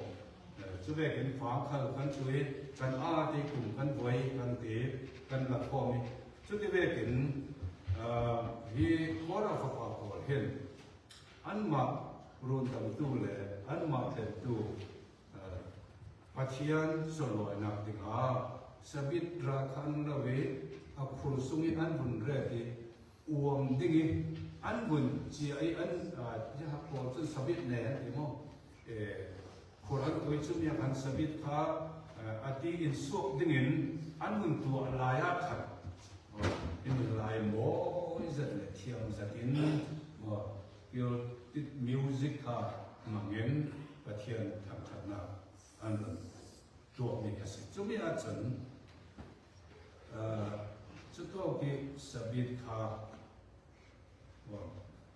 ช่วยเห็นฝาเข้ากันช่วยกันอาที่กลุ่มกันบวยกันตีกันนักออกช่วยเห็นที่ขอเราฝากขอเห็นอันมารุนตั้งตู้เลยอันมาเต็มตู้ปัจจัยส่วนลอยนักติกาสบิดราคันละเวอักฟุสุงิอันบุญเรติอวมดิ่งอันบุญจีไออันจะหักพอจนสบิดแหน่ที่มั้งคนอันตัวชุดนี้อันสบิดข้าอดีอินสุกดิ่งอันบุญตัวลายขัดอินลายโม่จะเนี่ยเที่ยวจะกินเกี่ยวติดมิวสิกข้ามังเงินประเทศทางขัดนาอันนั้นตัวมีกษัตริย์จุดนี้อาจารย์จุดตัวที่สบิดข้า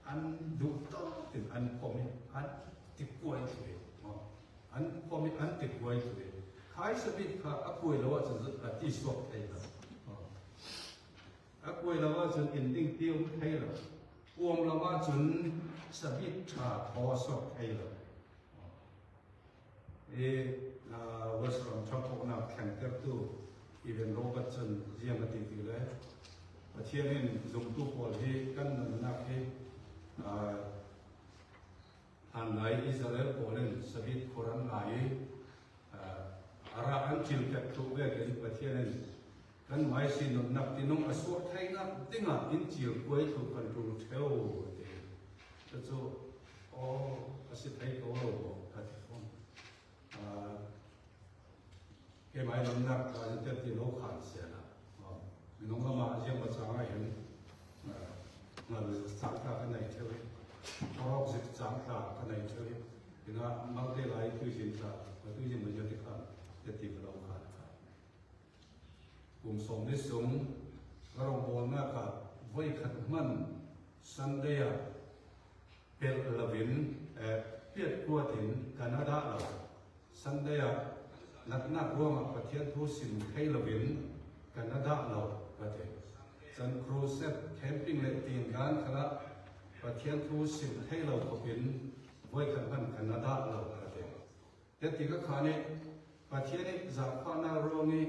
อันดูต่อถึงอันพอมีอันติดป่วยตัวเองอันพอมีอันติดป่วยตัวเองใครสบิดข้าอักป่วยแล้วว่าจะที่สอบได้หรออักป่วยแล้วว่าจะอินดิ้งเตี้ยวให้หรออ้วมแล้วว่าจะสบิดข้าพอสอบให้หรอวัชรชอบพวกนักแข่งเตะตู้อีเวนต์โรบัตสันเยี่ยมกันติดเลยประเทศนี้จงตู้พอที่กันนักให้อันไหนอิสราเอลพอเล่นสบิดโครันไหนอาราอันจิลเก็บทุกเรื่องในประเทศนี้กันหมายสินนับที่น้องอสวดไทยนับติ้งอ่ะอินจิลป่วยถูกกันถูกเที่ยวแต่จู่โอ้อสิไทยก็ว่ากันที่ฟงแค่หมายน้ำการจะที่โลกขาดเสียนะน้องก็มาเยี่ยมมาสังเห็นมาสังตากันในเที่ยวรอบศึกษากันในเที่ยว เป็นว่ามักได้หลายคือสินค้าคือยังมันจะติดขัดจะติดเราขาดกลุ่มสมนิสงเราบอกว่ากับไว้ขัดมันสันเดียเป็นละวินเพียรกัวถินแคนาดาเราสันเดียนักร่วมประเทศทุสินให้ละวินแคนาดาเราประเทศสันครูเซตแคมปิ้งเลตีนการคณะประเทศทุสินให้เราก็เป็นไว้ขัดมันแคนาดาเราประเทศแต่ที่ก็ขานี้ประเทศนี้จากข้านาโรนี้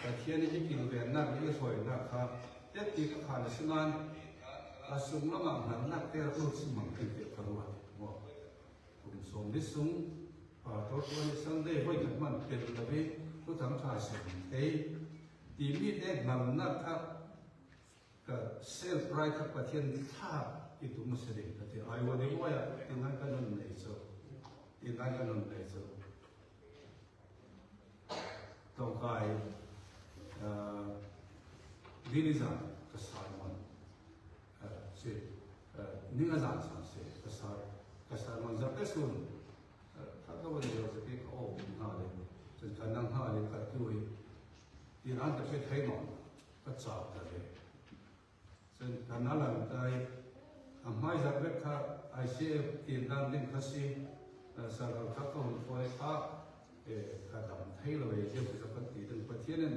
ประเทศนี้ที่กินเวียนนักยิ่งสวยนะครับแต่ที่ก็ขานี้สนานอาสุงละมังหันนักเตะรูสมังกินเด็กกันว่าผมส่งดิสุงตัวนี้สังเดย์ไว้ขัดมันเป็นระเบียบผู้ทำชาสิเอ้ที่มีเด็กนำนักครับก็เซลล์ไรครับประเทศท่าอิตุมุสลิมประเทศไอวันนี้ว่าที่นั่นก็นั่นเลยโซ่ที่นั่นก็นั่นเลยโซ่ต้องการดินิซานก็สายมันนี่ก็จะสั่งเสียก็สายมันจะเป็นส่วนถ้าเราไม่ได้จะเป็นโอ้หน้าเลยจนการนั่งหน้าเลยก็ด้วยที่นั่นจะเป็นไทยมันก็จับได้จนการนั่งหลังใจไม่จะเป็นข้าไอเสียที่นั่นเล่นข้าศึกสารพัดก็หุ่นไฟฟ้าข้าดำไทยเราเองจะเป็นคนที่ถึงประเทศนั้น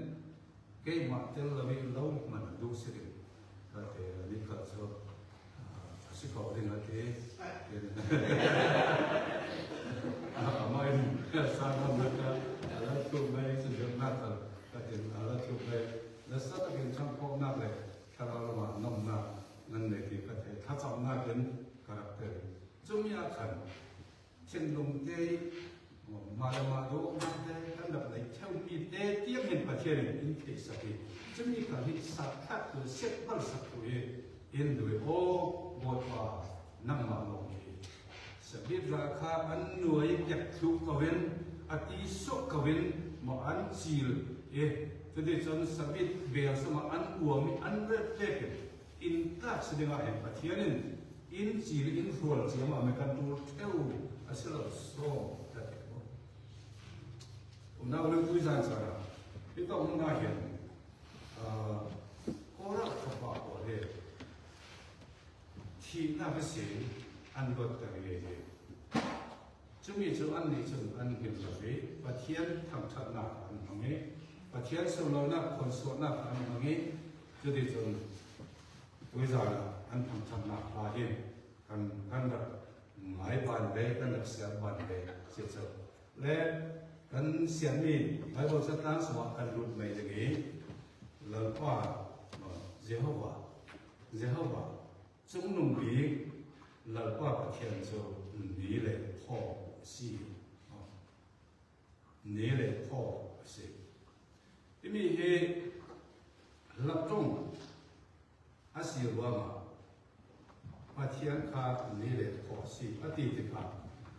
เกี่ยมาเจอเราไม่รู้มันดูสิก็เดี๋ยวนี้ก็จะสิเขาเรื่องอะไรไม่สร้างความรักแล้วทุกไปสุดยอดนักก็เห็นแล้วทุกไปแล้วสักเป็นช่างพวกนักเลยถ้าเราละมาน้อมนักนั่นเลยที่ก็จะถ้าสำนักเป็นคาแรคเตอร์จุ่มยาขันเช่นลงเตยมาดูมาเตยกันแบบไหนเช่ามีเตยเทียบเห็นประเทศอินเทสติจะมีการที่สักทักคือเซ็ตบัลสักตัวเองด้วยโอ้บทว่านั่งมาลงที่สบิดราคาอันหน่วยยักษ์ทุกกวินอติสุกวินมาอันซีลจะได้จนสบิดเบียร์สมาอันอ้วมีอันเรดเล็กอินทักแสดงว่าเห็นประเทศนั้นอินซีลอินฟลูเอนซ์มาไม่กันตัวเท่าอาศัยเราโซ่ได้ผมน่ารู้ด้วยซ้ำสิครับที่ต้องน่าเห็นโคราชขบวนเลยที่น่าเป็นสิ่งอันก็แต่เองจะมีจุดอันนี้จุดอันเห็นแบบประเทศทำชัดหนักอันนี้ประเทศส่วนเราหนักคนส่วนหนักอันนี้จะได้จนวิจารณ์อันทำชัดหนักลาเห็นกันแบบหลายวันเลยกันแบบเสียวันเลยเสียจบและกันเสียนี่หลายบทสตางค์สมัครกันรุ่นใหม่อย่างนี้เราก็เจ้าว่าจงนุ่มบีเราก็ประเทศจะนี่เลยพ่อสินี่เลยพ่อสิที่มีเหตุรับจงอาศัยว่าประเทศข้านี่เลยพ่อสิปฏิทินข้า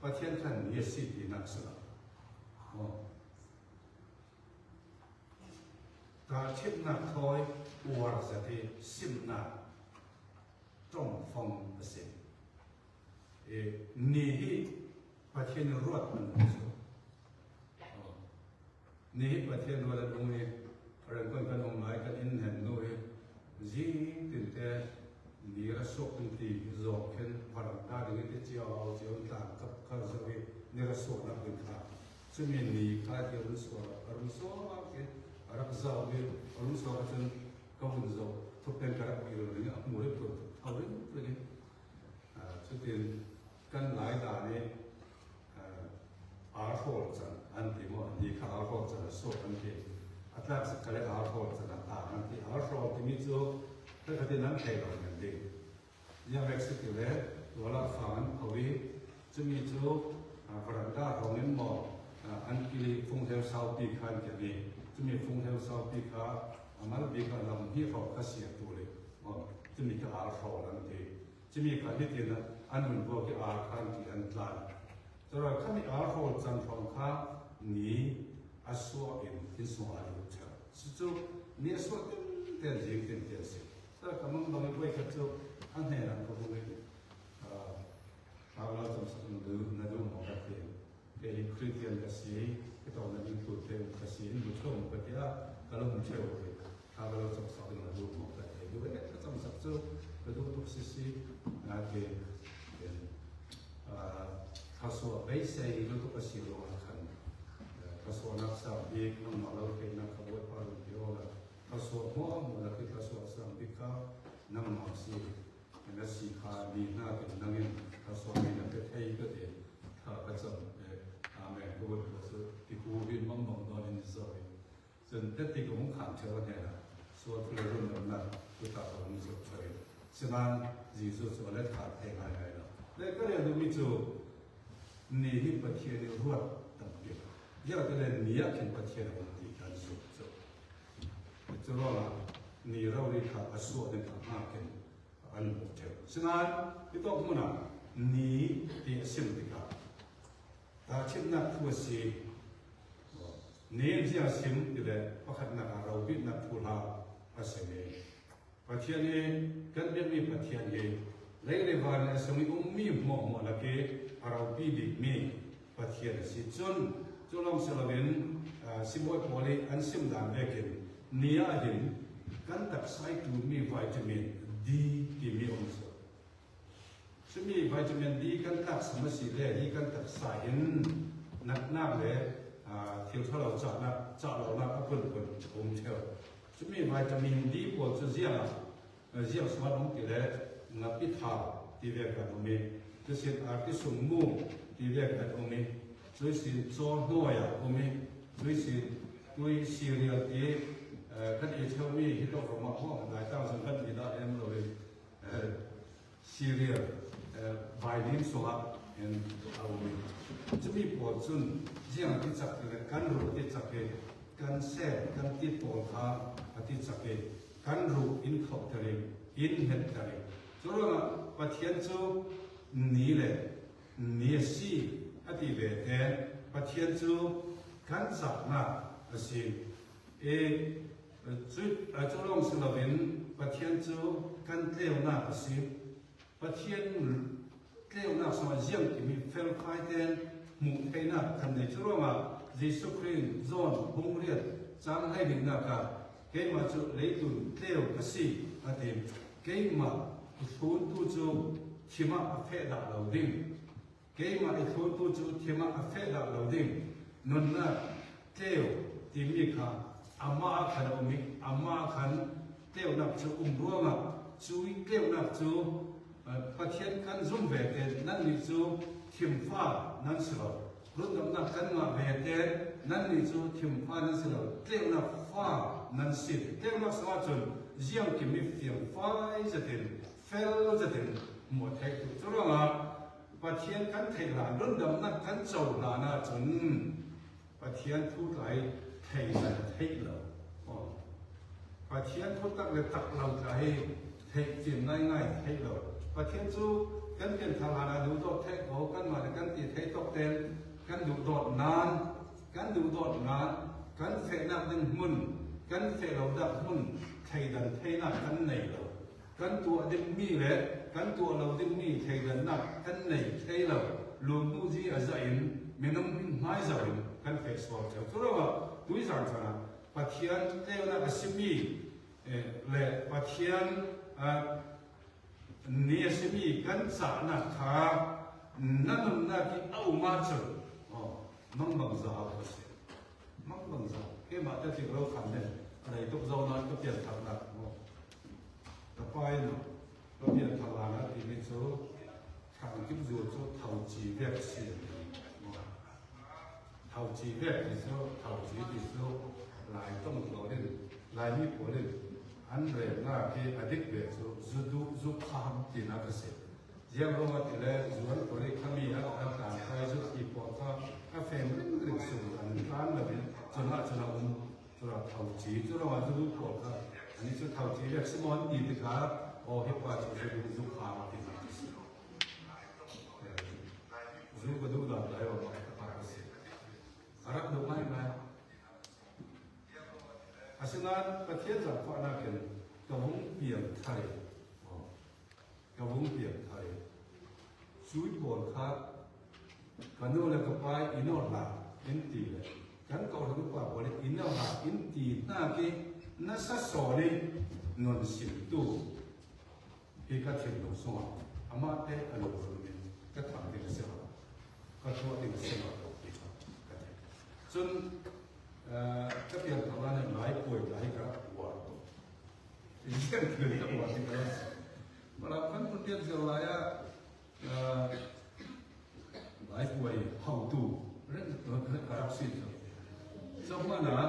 ประเทศข้านี่สิที่นักสละการเช็ดหนักถอยอวดจะที่สิบหนักจงฟังเสียงนี่ประเทศรวดมันนี่ประเทศรวดตรงนี้เรื่องกันองค์หลายกันอินเห็นด้วยจีติดแต่นี่ระสกุลที่จบขึ้นพลังด้านนี้ที่เจ้าต่างกับข้าศึกนี่ระสกุลนักบินข้าซึ่งมีนี่ข้าที่รุ่งสว่างมากเกินรักษาวิรุ่งสว่างจนก็รุ่งสว่างทุกเป็นกระดับอยู่นี่อ่ะมือเปิดเอาเรื่องตัวนี้สุดที่กันหลายด่านนี้อาร์โฟลจันอันที่มันดีข้าอาร์โฟลจันสุดอันที่อัตราสกัดอาร์โฟลจันต่างอันที่อาร์โฟลที่มีจูถ้าเกิดนั้นใครเราเนี่ยดียังเม็กซิโกเลยตัวละฝั่งเขาวิจะมีจูฝรั่งด้าของเงินหมออันกิริฟงเทลซาวปีคันจะมีจะมีฟงเทลซาวปีคามันปีคันลำที่เขาก็เสียตัวเลยจะมีกับอาร์โฟลนั่นเองจะมีการที่เดียนอันมันบอกที่อาร์คันที่อันตรายแต่เราข้ามีอาร์โฟลจันทร์ของข้านี้อาศัยอินสวารุชาสุดท้ายนี่อาศัยเต็มจริงเต็มเต็มสิแต่ก็มันบางทีก็จะอันไหนนั่นก็ไม่รู้เราจำสักหนึ่งดูนะดูหมด ช่วงประเทศก็ลงเชี่ยวเลยถ้าเราสอบสอบเป็นรูปของประเทศดูเนี่ยก็ต้องสับสนก็ดูทุกสิ่งนะเป็นข้าวสวยไม่ใช่รู้ทุกสิ่งโลกขันข้าวสวยนักสาวอีกน้องเราเป็นนักขบวนพารุเดียวละข้าวสวยหัวหมูละคือข้าวสวยสามปีข้าวน้ำมันสีนักสีขาดีหน้าเป็นนักเรียนข้าวสวยนักเทยก็เด็ดข้าวกระสับอาเมนก็ว่าที่กูวินมั่งมั่งตอนนี้สวยส่วนเด็กที่กูมุ่งขันเชื่อเนี่ยนะส่วนเรื่องนั้นก็ตามความรู้สึกเฉยฉะนั้นจีสุส่วนเล็กขาดแทงอะไรแล้วแล้วก็เรียนดูมิจูนี่ที่ประเทศนี้รวดตั้งเยอะอยากจะเรียนนี้เป็นประเทศของที่การสุดจะรอละนี่เราเรียกว่าส่วนหนึ่งของมากเป็นอันหมดเจ้าฉะนั้นที่ต้องมุ่งนะนี่ที่สิ่งที่การถ้าเช่นนั้นทั่วสินี่ที่สิ่งที่เลยเพราะขณะเราวินัททุลาอาศัยประเทศนี้กันเป็นมีประเทศนี้เรื่องวันนี้สมัยมีหม้อละเกเราปีดิมีประเทศสิจนลองสลับเป็นสิบวันพอเลยอันสิมดามเด็กนี่อาหินกันตักใส่ตัวมีวิตามินดีที่มีองศาซึ่งมีวิตามินดีกันตักสมัยสิเล่ที่กันตักใส่นักเลยเที่ยวเราจัดเรานักก็เป็นองเที่ยวซึ่งมีวิตามินดีพอจะเสียสมัยนั้นที่เลยนับพิธาที่เรียกกันตรงนี้จะเสียอาร์ติสงมูที่เรียกกันตรงนี้ช่วยสิโซ่หัวยตรงนี้ช่วยสิด้วยซีเรียลที่กันเอเชียมีที่เราประมาณห้องหลายตั้งสังกัดที่ได้เอ็มเลยซีเรียลไวนิสโซลาเอ็นเอาไว้จะมีผลส่วนเรื่องที่จักรกันรู้ที่จักรกันเสพกันติดตัวขาที่จักรกันรู้อินเข้าทะเลอินเห็นทะเลส่วนประเทศจูนี่แหละนี่สิอธิเวทประเทศจูกันสักนะสิจุดลงสลับเป็นประเทศจูกันเลี้ยวหน้าสิประเทศเลี้ยวหน้าสมัยยังที่มีเฟลไฟเดนมุขให้หน้าทันในจุดว่ายิสุครินโซนฮงเรียนจำให้ดึงหน้ากันเกี่ยมาจุดเลี้ยวเลี้ยวสิอาทิตย์เกี่ยมาทุนตุจูที่มาเฟดาเราดิ้งเกี่ยมาทุนตุจูที่มาเฟดาเราดิ้งนั่นน่ะเลี้ยวที่มีค่ะอามาขันอมิอามาขันเลี้ยวนับจูรัวมาจูเลี้ยวนับจูประเทศกันซุ่มเวทนั่นนี่จูทิมฟ้านั่นสิเรารุ่นนับกันมาเวทนั่นนี่จูทิมฟ้านั่นสิเราเลี้ยวนับฟ้านั่นสิเลี้ยวนับสมาจนยังกิมีเฟียงฟ้าจะเด่นเฟลจะเด่นหมดแท็กจุดว่าประเทศกันไทยหลานรุ่นดำนักกันเจ้าหลานจนประเทศทุกไหลไทยเราประเทศทุกตักเลยตักเราไทยจีนง่ายไทยเราประเทศจูกันเป็นทหารดูดอดแท็กเขากันมากันตีไทยตกเต็มกันดูดอดนานกันเฟนับดึงมุ่นกันเฟเราดับมุ่นไทยดันไทยนักกันไหนเรากันตัวดึงมีแหละกันตัวเราดึงมีไทยดันนักกันไหนไทยเราลูกมูจีอาศัยไม่น้ำไม่จ่ายกันเฟสวอร์เจ้าตัวเราดุยสังสารประเทศเลี้ยวนักสิมีและประเทศนี่สิมีกันสานักขานั่นนักที่เอามาจุดมั่งบังซาก็เสียมั่งบังซาแค่มาแต่ที่เราทำเนี่ยอะไรทุกโซนนั้นก็เปลี่ยนทางนักต่อไปเนาะเราเปลี่ยนทางนักที่มีโซ่ทางที่อยู่โซ่เท่าจีเวกเสียเท่าจีเวกที่โซ่เท่าจีที่โซ่ลายต้องเราเล่นลายมีผลเล่นอันเรื่องน่าที่อดีตเวกโซ่จุดข้ามที่นักเสียยังรู้ว่าที่แรกส่วนตัวเลขขมีอาการใครจุดที่ปวดก็กาแฟมันเรื่องสูงอันนั้นแบบนี้จนเราเท่าจีจนเราว่าจุดปวดก็อันนี้จุดเท่าจีเรียกสมองดีดีครับโอ้เห็นว่าจุดข้ามที่นักเสียจุดก็ดูได้ได้ว่านักเสียอะไรดูไหมอาศัยนั้นประเทศจากฝั่งนั้นเป็นกระวงเปลี่ยนไทยกระวงเปลี่ยนไทยช่วยบอลครับกันโน่นแล้วก็ไปอินโนล่าเอ็นตีเลย กันก็รู้ว่าบ่ได้อินแล้วหาอินตีหน้าที่นัสสอนี่นนสิตุที่ก็เทียบลงสวงอามาเตอโลโลมินก็ทำเป็นเสียก็ทั่วเป็นเสียจนก็เปลี่ยนคำว่าหลายป่วยหลายกระปวดที่เช่นคือกระปวดที่เราเวลาคนคนเดียวจะหลายหลายป่วยเข้าตู้เรื่องรับสิทธิ์สมมตินะ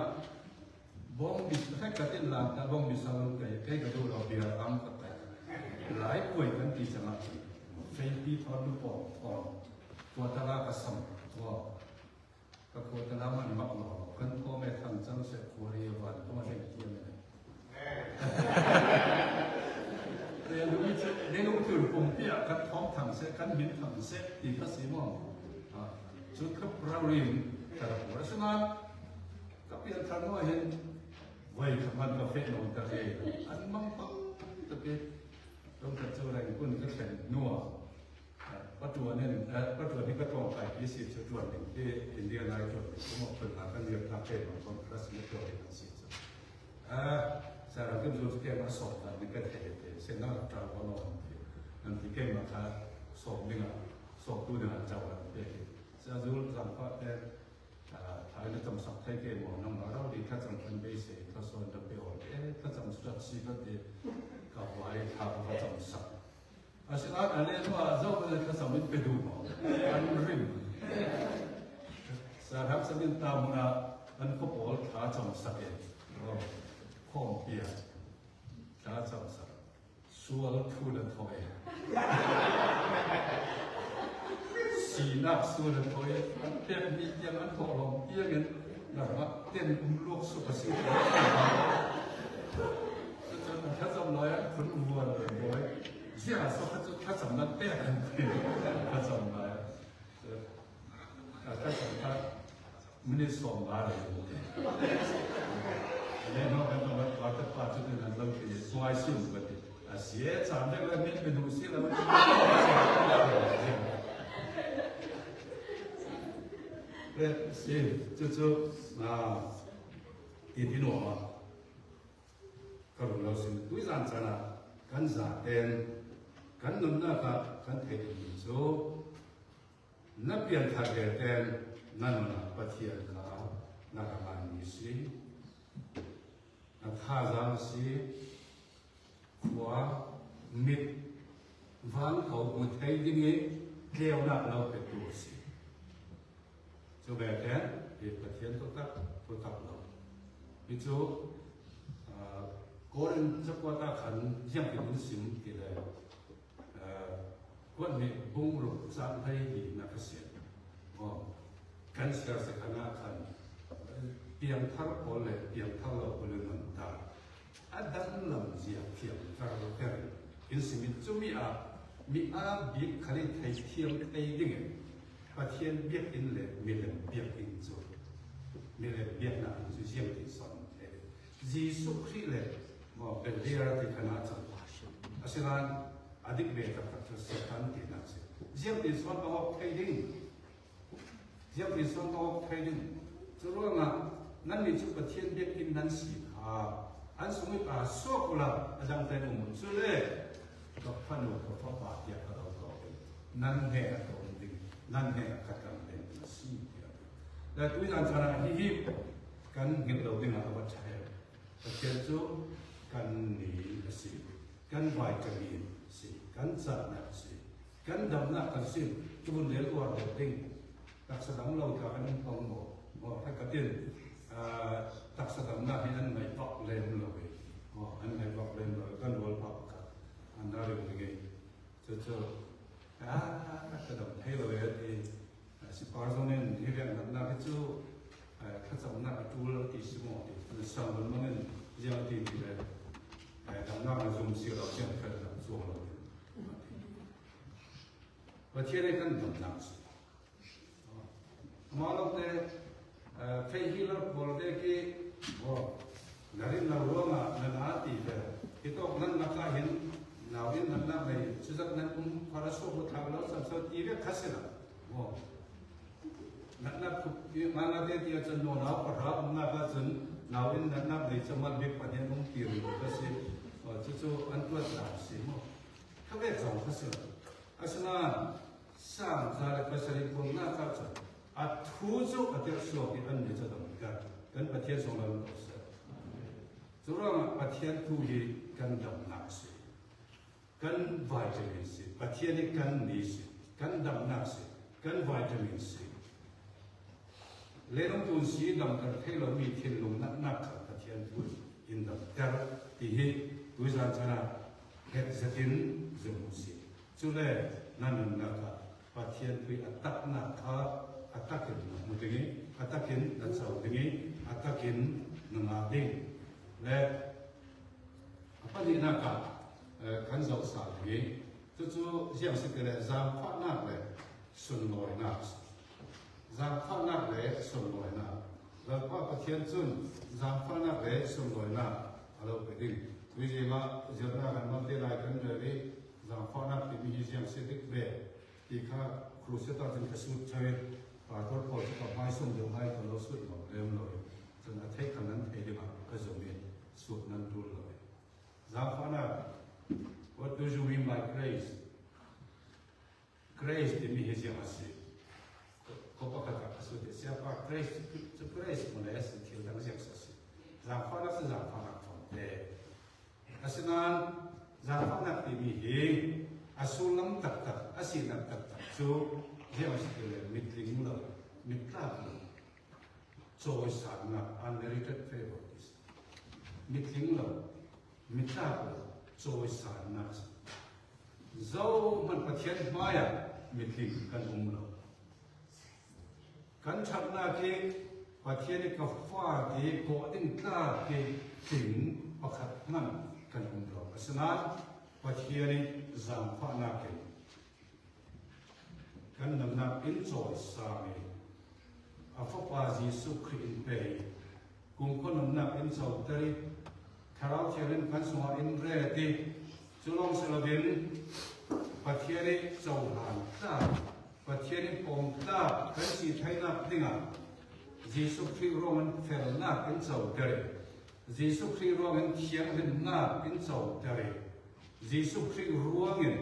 บ้องบิดให้กระตินหลังแต่บ้องบิดสาวไก่ใกล้กระดูเราเบียร์อัมกระแตหลายป่วยกันที่จะมาเฟรนปีทอดลูกปองตัวตลาดกระสัมตัวก็ควรจะน้ำมันมักหล่อคนพ่อแม่ทำจังเสร็จควรเรียนวันก็มาเรียนเที่ยงเลยเรียนรู้ถึงผมเปียกกันท้องทำเสร็จกันบินทำเสร็จตีภาษีมองจุดกับเราเรียนแต่เพราะฉะนั้นก็เปลี่ยนทางว่าเห็นไว้ขมันก็เฟซลงตะเกียอันมั่งปั๊บตะเกียต้องกระเจออะไรคุณก็แข่งนัวประตูนี่ประตูนี้ก็ตรงไป20จุดหนึ่งที่อินเดียนายจุดผมบอกเป็นหลักการเรียนทางเพศของคนรัสเซียตัวเองสิสารพัดจุดที่มาสอบแต่ไม่ก็เห็นเส้นหน้าตาวอนนั่นที่เก่งมาค่ะสอบหนึ่งสอบตัวหนึ่งเจ้าละเด็กจะรู้สัมผัสแต่ท้ายในจำสักไทยเก่งมองน้องเราดีข้าจำเป็นไม่เสียข้าส่วนจะไปอ่อนข้าจำสุดสีก็ดีกับไว้ข้าข้าจำสักอาชีพอะไรว่าเจ้าเป็นข้าสมิธไปดูมั้งอันริมสารพัดสมิธตามมาอันก็บอกข้าจำสักเองข้อเปียข้าจำสักส่วนทุนทอยสีนับส่วนทอยอันเต็มมีอย่างอันทอลงเอียงกันนะครับเต็มลูกสุภาษิตข้าจำร้อยคนวัวเลยร้อยเชื่อสข้าจำนั้นเป๊ะกันข้าจำร้อยข้าจำข้าไม่ได้สอนอะไรเลยเนี่ยน้องเป็นน้องว่าแต่ปัจจุบันเราเป็นสวยสุดแบบนี้เสียจำได้ว่าเนี่ยเป็นดูสิแล้วเ就是อีพี่หนูก็รู้เราสิ่งด้วยการจัดการจัดเต็มการนุ่นนะครับการเทดินโซ่นับเปลี่ยนทางเดินนั่นนะปฏิญาณนักการมีสินักข้าราชการขวามิดฟังเขาพูดไทยดีงี้เลี้ยวนักเราเป็นตัวสิจะแบบนี้ที่ปฏิญาณตัวตักเรามิจูก็เรื่องจะว่าถ้าขันยังเป็นสิ่งที่เลยก็มีบุ้งรุกสามให้ดีนักเสียกันเสียสขนาขันเพียงทั้งคนเลยเพียงทั้งเราคนมันตาอันนั้นลำเสียเพียงทั้งเราแค่เป็นสิ่งที่มีบีบขันไทยเทียมไทยดิ่งประเทศเบียกอินเลยมีเรื่องเบียกอินโซมีเรื่องเบียกนักสุเชียมที่สอนจีสุขที่เลยว่าเป็นเรื่องที่ขนาดจังอาศัยอดีตเบต้าพัฒน์สถานที่นั่นสิเจียมที่สอนตัวไทยดิ่งเจียมที่สอนตัวไทยดิ่งจะรู้ว่านั่นมีจุดประเทศเบียกอินนั้นสิอันสมัยก่อนสอบละอาจารย์แต่หนุ่มสุดเลยก็พันธุ์กับพ่อป่าเดียกับเราก็นั่นแห่ตัวดิ่งนั่นแห่ขัดกันเป็นสิ่งเดียวแต่ด้วยการชนะที่กันเห็นเราดิ่งอะไรว่าใช่แต่เจ้าจูกันหนีสิกันไหวกันบินสิกันจัดนักสิกันดำนักกันสิจุนเลี้ยงตัวเราดิ่งตักสะดำเราจากนั้นพองบอกถ้ากระเด็นตักสะดำนักให้อันไหนตอกเล่นเราไปอันไหนตอกเล่นเรากันวอลพับกันอันนั้นเรื่องยังไงเจ้าสะดำให้เราเลยสิปาร์ซอนน์ที่เรียนนักเจ้าข้าสำนักตัวเราที่สมองที่สามวันนั้นยังที่ที่เลยทำงานส่งเสียเราเช่นกันส่งเราประเทศไหนกันทำนักสิมาลงเนี่ยเฟย์ฮิลล์บอกเลยกี่งานเรารู้ว่านั่นอาทิตย์ที่ต้องนั่นนักการเห็นนาวินนั่นนักเลยสุดท้ายนั้นพาราโซ่ทางเราสัมสัมตีเรียกคัสเซนะนั่นทุก mana te tia chen no na pa ra na ka chen nào in na na le chamat bek pa ne mong ti ri ka se chu chu an tu ta si mo ka ve zong ka se asana sang za le ka se ri pom na ka cha a thu chu a te so ki an ne cha dam ka kan pa thien song la lo se chu ra pa thien thu hi kan dam na se kan vitamin C pa thien ni kan ni se kan dam na se kan vitamin C le nong tun si dam kar thei lo mi thin lung nak nak kha pathian tu in dam kar ti hi tu zan chana het zatin zum si chu le nan na kha pathian tu atak na kha atakin mu dingi atakin na chau dingi atakin na ma ding le apa ni na ka kan zau sa dingi chu chu jiang si ke le zam pha na le sun loi na giang pha na le som loi na la pa pathian chun giang pha na le som loi na alo pe ding wi je ma jona kan ma de lai kan de ri giang pha na ti mi jiang se dik be ti kha khru se ta tin ka su chai pa tor po ka mai som de mai ko lo su lo lem lo chun a thai kan nan thai de ma ka zo me su nan tu lo giang pha na what do you mean by grace grace ti mi jiang se ko pa ka su de sia pa grace to grace mo le se til dang sia sa si za fa na se za fa na thon de asinan za fa na ti mi hi asulam tak tak asinam tak tak chu je ma si le mitling lo mitra lo choi sa na unmerited favor is mitling lo mitra lo choi sa na zo man pathian maya mitling kan lo kan chap na ke pathian ni ka fa ke ko ding ta ke ting pakhat nan kan ro asana pathian ni zam pha na ke kan nam na in choi sa me a fa pa jesu khin pe kum ko nam na in chau tari tharau cheren kan suwa in re ti chulong salabin pathian ni chau han ta pathian ni pom ta kan si thaina dinga jesu khri roman fel na in chau tare jesu khri roman thiang hin na in chau tare jesu khri ruangin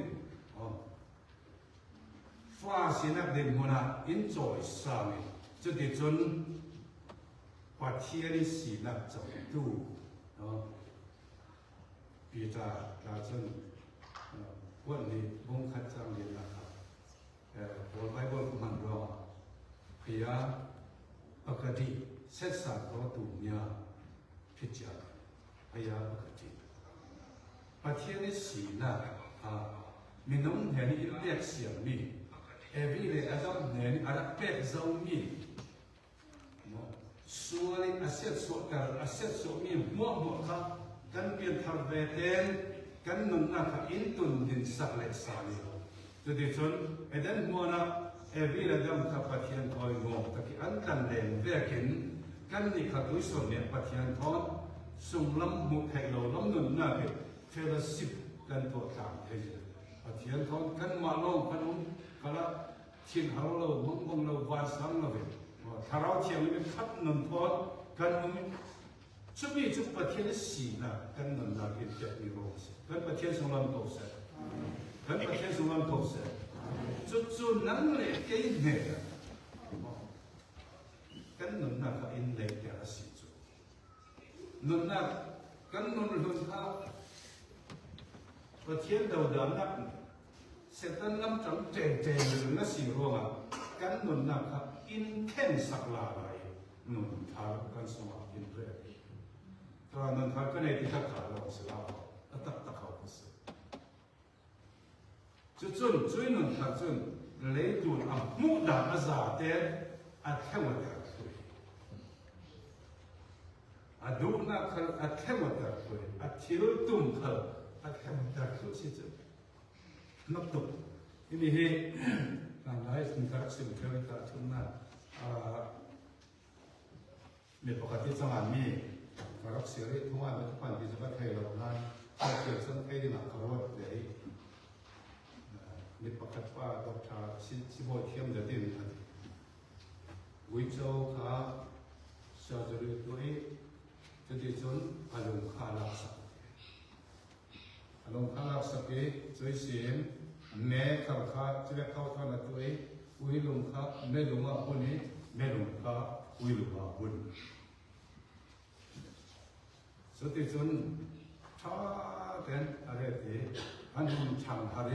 fa sinak den mona in choi sami chu ti chun pathian ni si na chau tu pita ta chun wan ni bong khat chang ni la Paul Bible man ro phia akati set sa ro tu nya phicha phia akati pathian ni si na ha minong he ni lek siam mi every le adam ne ni ara pek zau mi no suali aset so mi mo kha kan pian thar ve ten kan nun na kha in tun din sak le sa ni jadi chun eden mona every adam ka pathian thoi ngo taki an kan den vekin kan ni kha tu so ne pathian thon sunglam mu thai lo lam nun na ke fellowship kan to ta he pathian thon kan ma lo kan kala thin haro lo mong lo van sang lo ve tharau thiam ni khat nun thon kan chubi chu pathian si na kan nun na ke ja ni ro kan pathian sunglam to sa kan pathian sunglam to sa chu nang le ke ne kan nun na ka in le ya si chu nun na kan nun hun tha pathian dau da nak setan lam chang chen na si ro ma kan nun na ka in ken sak la lai nun tha kan soma in re to nun tha ka ne ti ta ka lo sa la tak tak ha ko sa chun chui nun tha chun le tu a mu da a za te a thewa ta a du na khal a thewa ta a thil tum khal a thewa ta chu si chu nok tu ini he nan lai sin ka sim thel ta chun na me pakati changan mi ka rak siri thuma ba pan ti ba thai lo na a ke san thai na ka ro de mi pakat pa dok tha si boy thiam de tin วิจารณ์ข้าชาวจุดตัวจะได้จนอารมณ์ข้าลักษณะอารมณ์ข้าลักษณะช่วยเสียงแม่ข้าจะได้เข้าท่านั้นตัวอุ้ยลงข้าไม่ลงมาคนนี้ไม่ลงข้าอุ้ยลงมาคนสุดที่จนถ้าเป็นอะไรที่อันนั้นช่างอะไร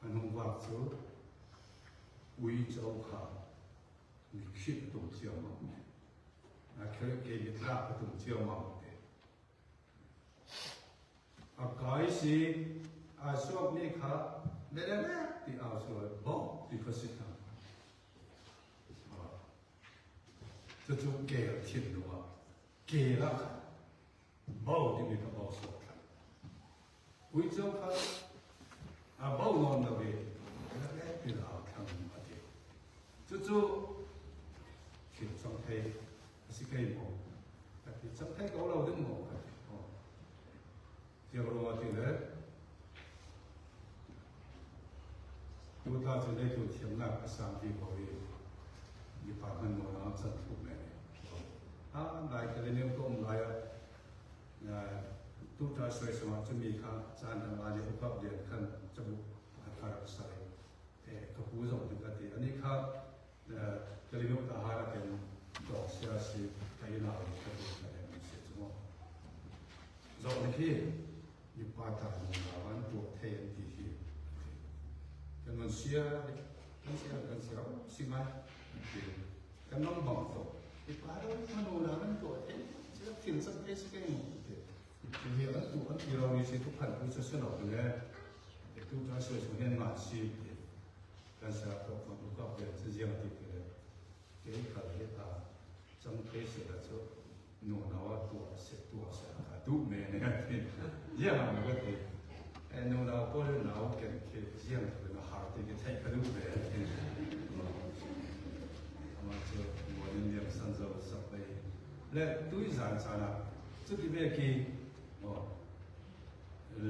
อันนั้นว่าสุดวิจารณ์ข้ามีคิดตรงเชี่ยวมั้งนะแค่เกี่ยวกับตรงเชี่ยวมั้งเด็กอากาศสิอาชอบนี่ข้าไม่ได้ที่อาชอบบอกที่เขาสิทำจะจุเกี่ยวทิ้งหรือว่าเกี่ยวข้าบอกที่มีข้าบอกสอบข้าวิจารณ์ข้าบอกนอนนะเว้ยที่เราทำมาเด็กจู่ๆคิดสังเกตสิเกี่ยวมั้งแต่ที่สังเกตเขาเราดึงมั้งเดี๋ยวเราที่เลยดูท่าจะได้ดูเทียมหน้าภาษาที่เขาเรียนมีปากมันโน้นสัตว์ทุกแม่นายจะเรียนก็ไม่ทุกท่าสวยสมัครจะมีข้าจานทำงานอุปกรณ์เดียนขั้นจมูกหัดคาราบใส่แต่กระปุกส่งถึงกันทีอันนี้ข้าจะเรียนอาหารเป็นดอกเสียสีไทยนาอีกคนอะไรไม่เสียจมูกจบนี่คือมีปากตาหนึ่งวันตัวเทียนที่กันมันเสียสิมากันน้องบอกตัวอีกปาเราไม่รู้นะมันตัวเทียนเสียทิ้งสักเอสเก่งทีนี้อันตัวอันที่เรามีสิทุกขันผู้ช่วยเราเนี่ยทุกท่านช่วยเห็นมาสิกันเสียตัวคนทุกคนเป็นสิ่งที่ดีเลยเกี่ยวกับเรื่องจำเป็นสิ่งที่โน้นเอาตัวเสียดูแม่เนี่ยที่ยังไม่ก็ที่โน้นเอาตัวโน้นเอาเกี่ยวกับยังเป็นหาที่ใช้กระดูกเลยมาเจอวันนี้ยังสันโซสับไปและตัวอีสานสานะสุดที่เมื่อกี้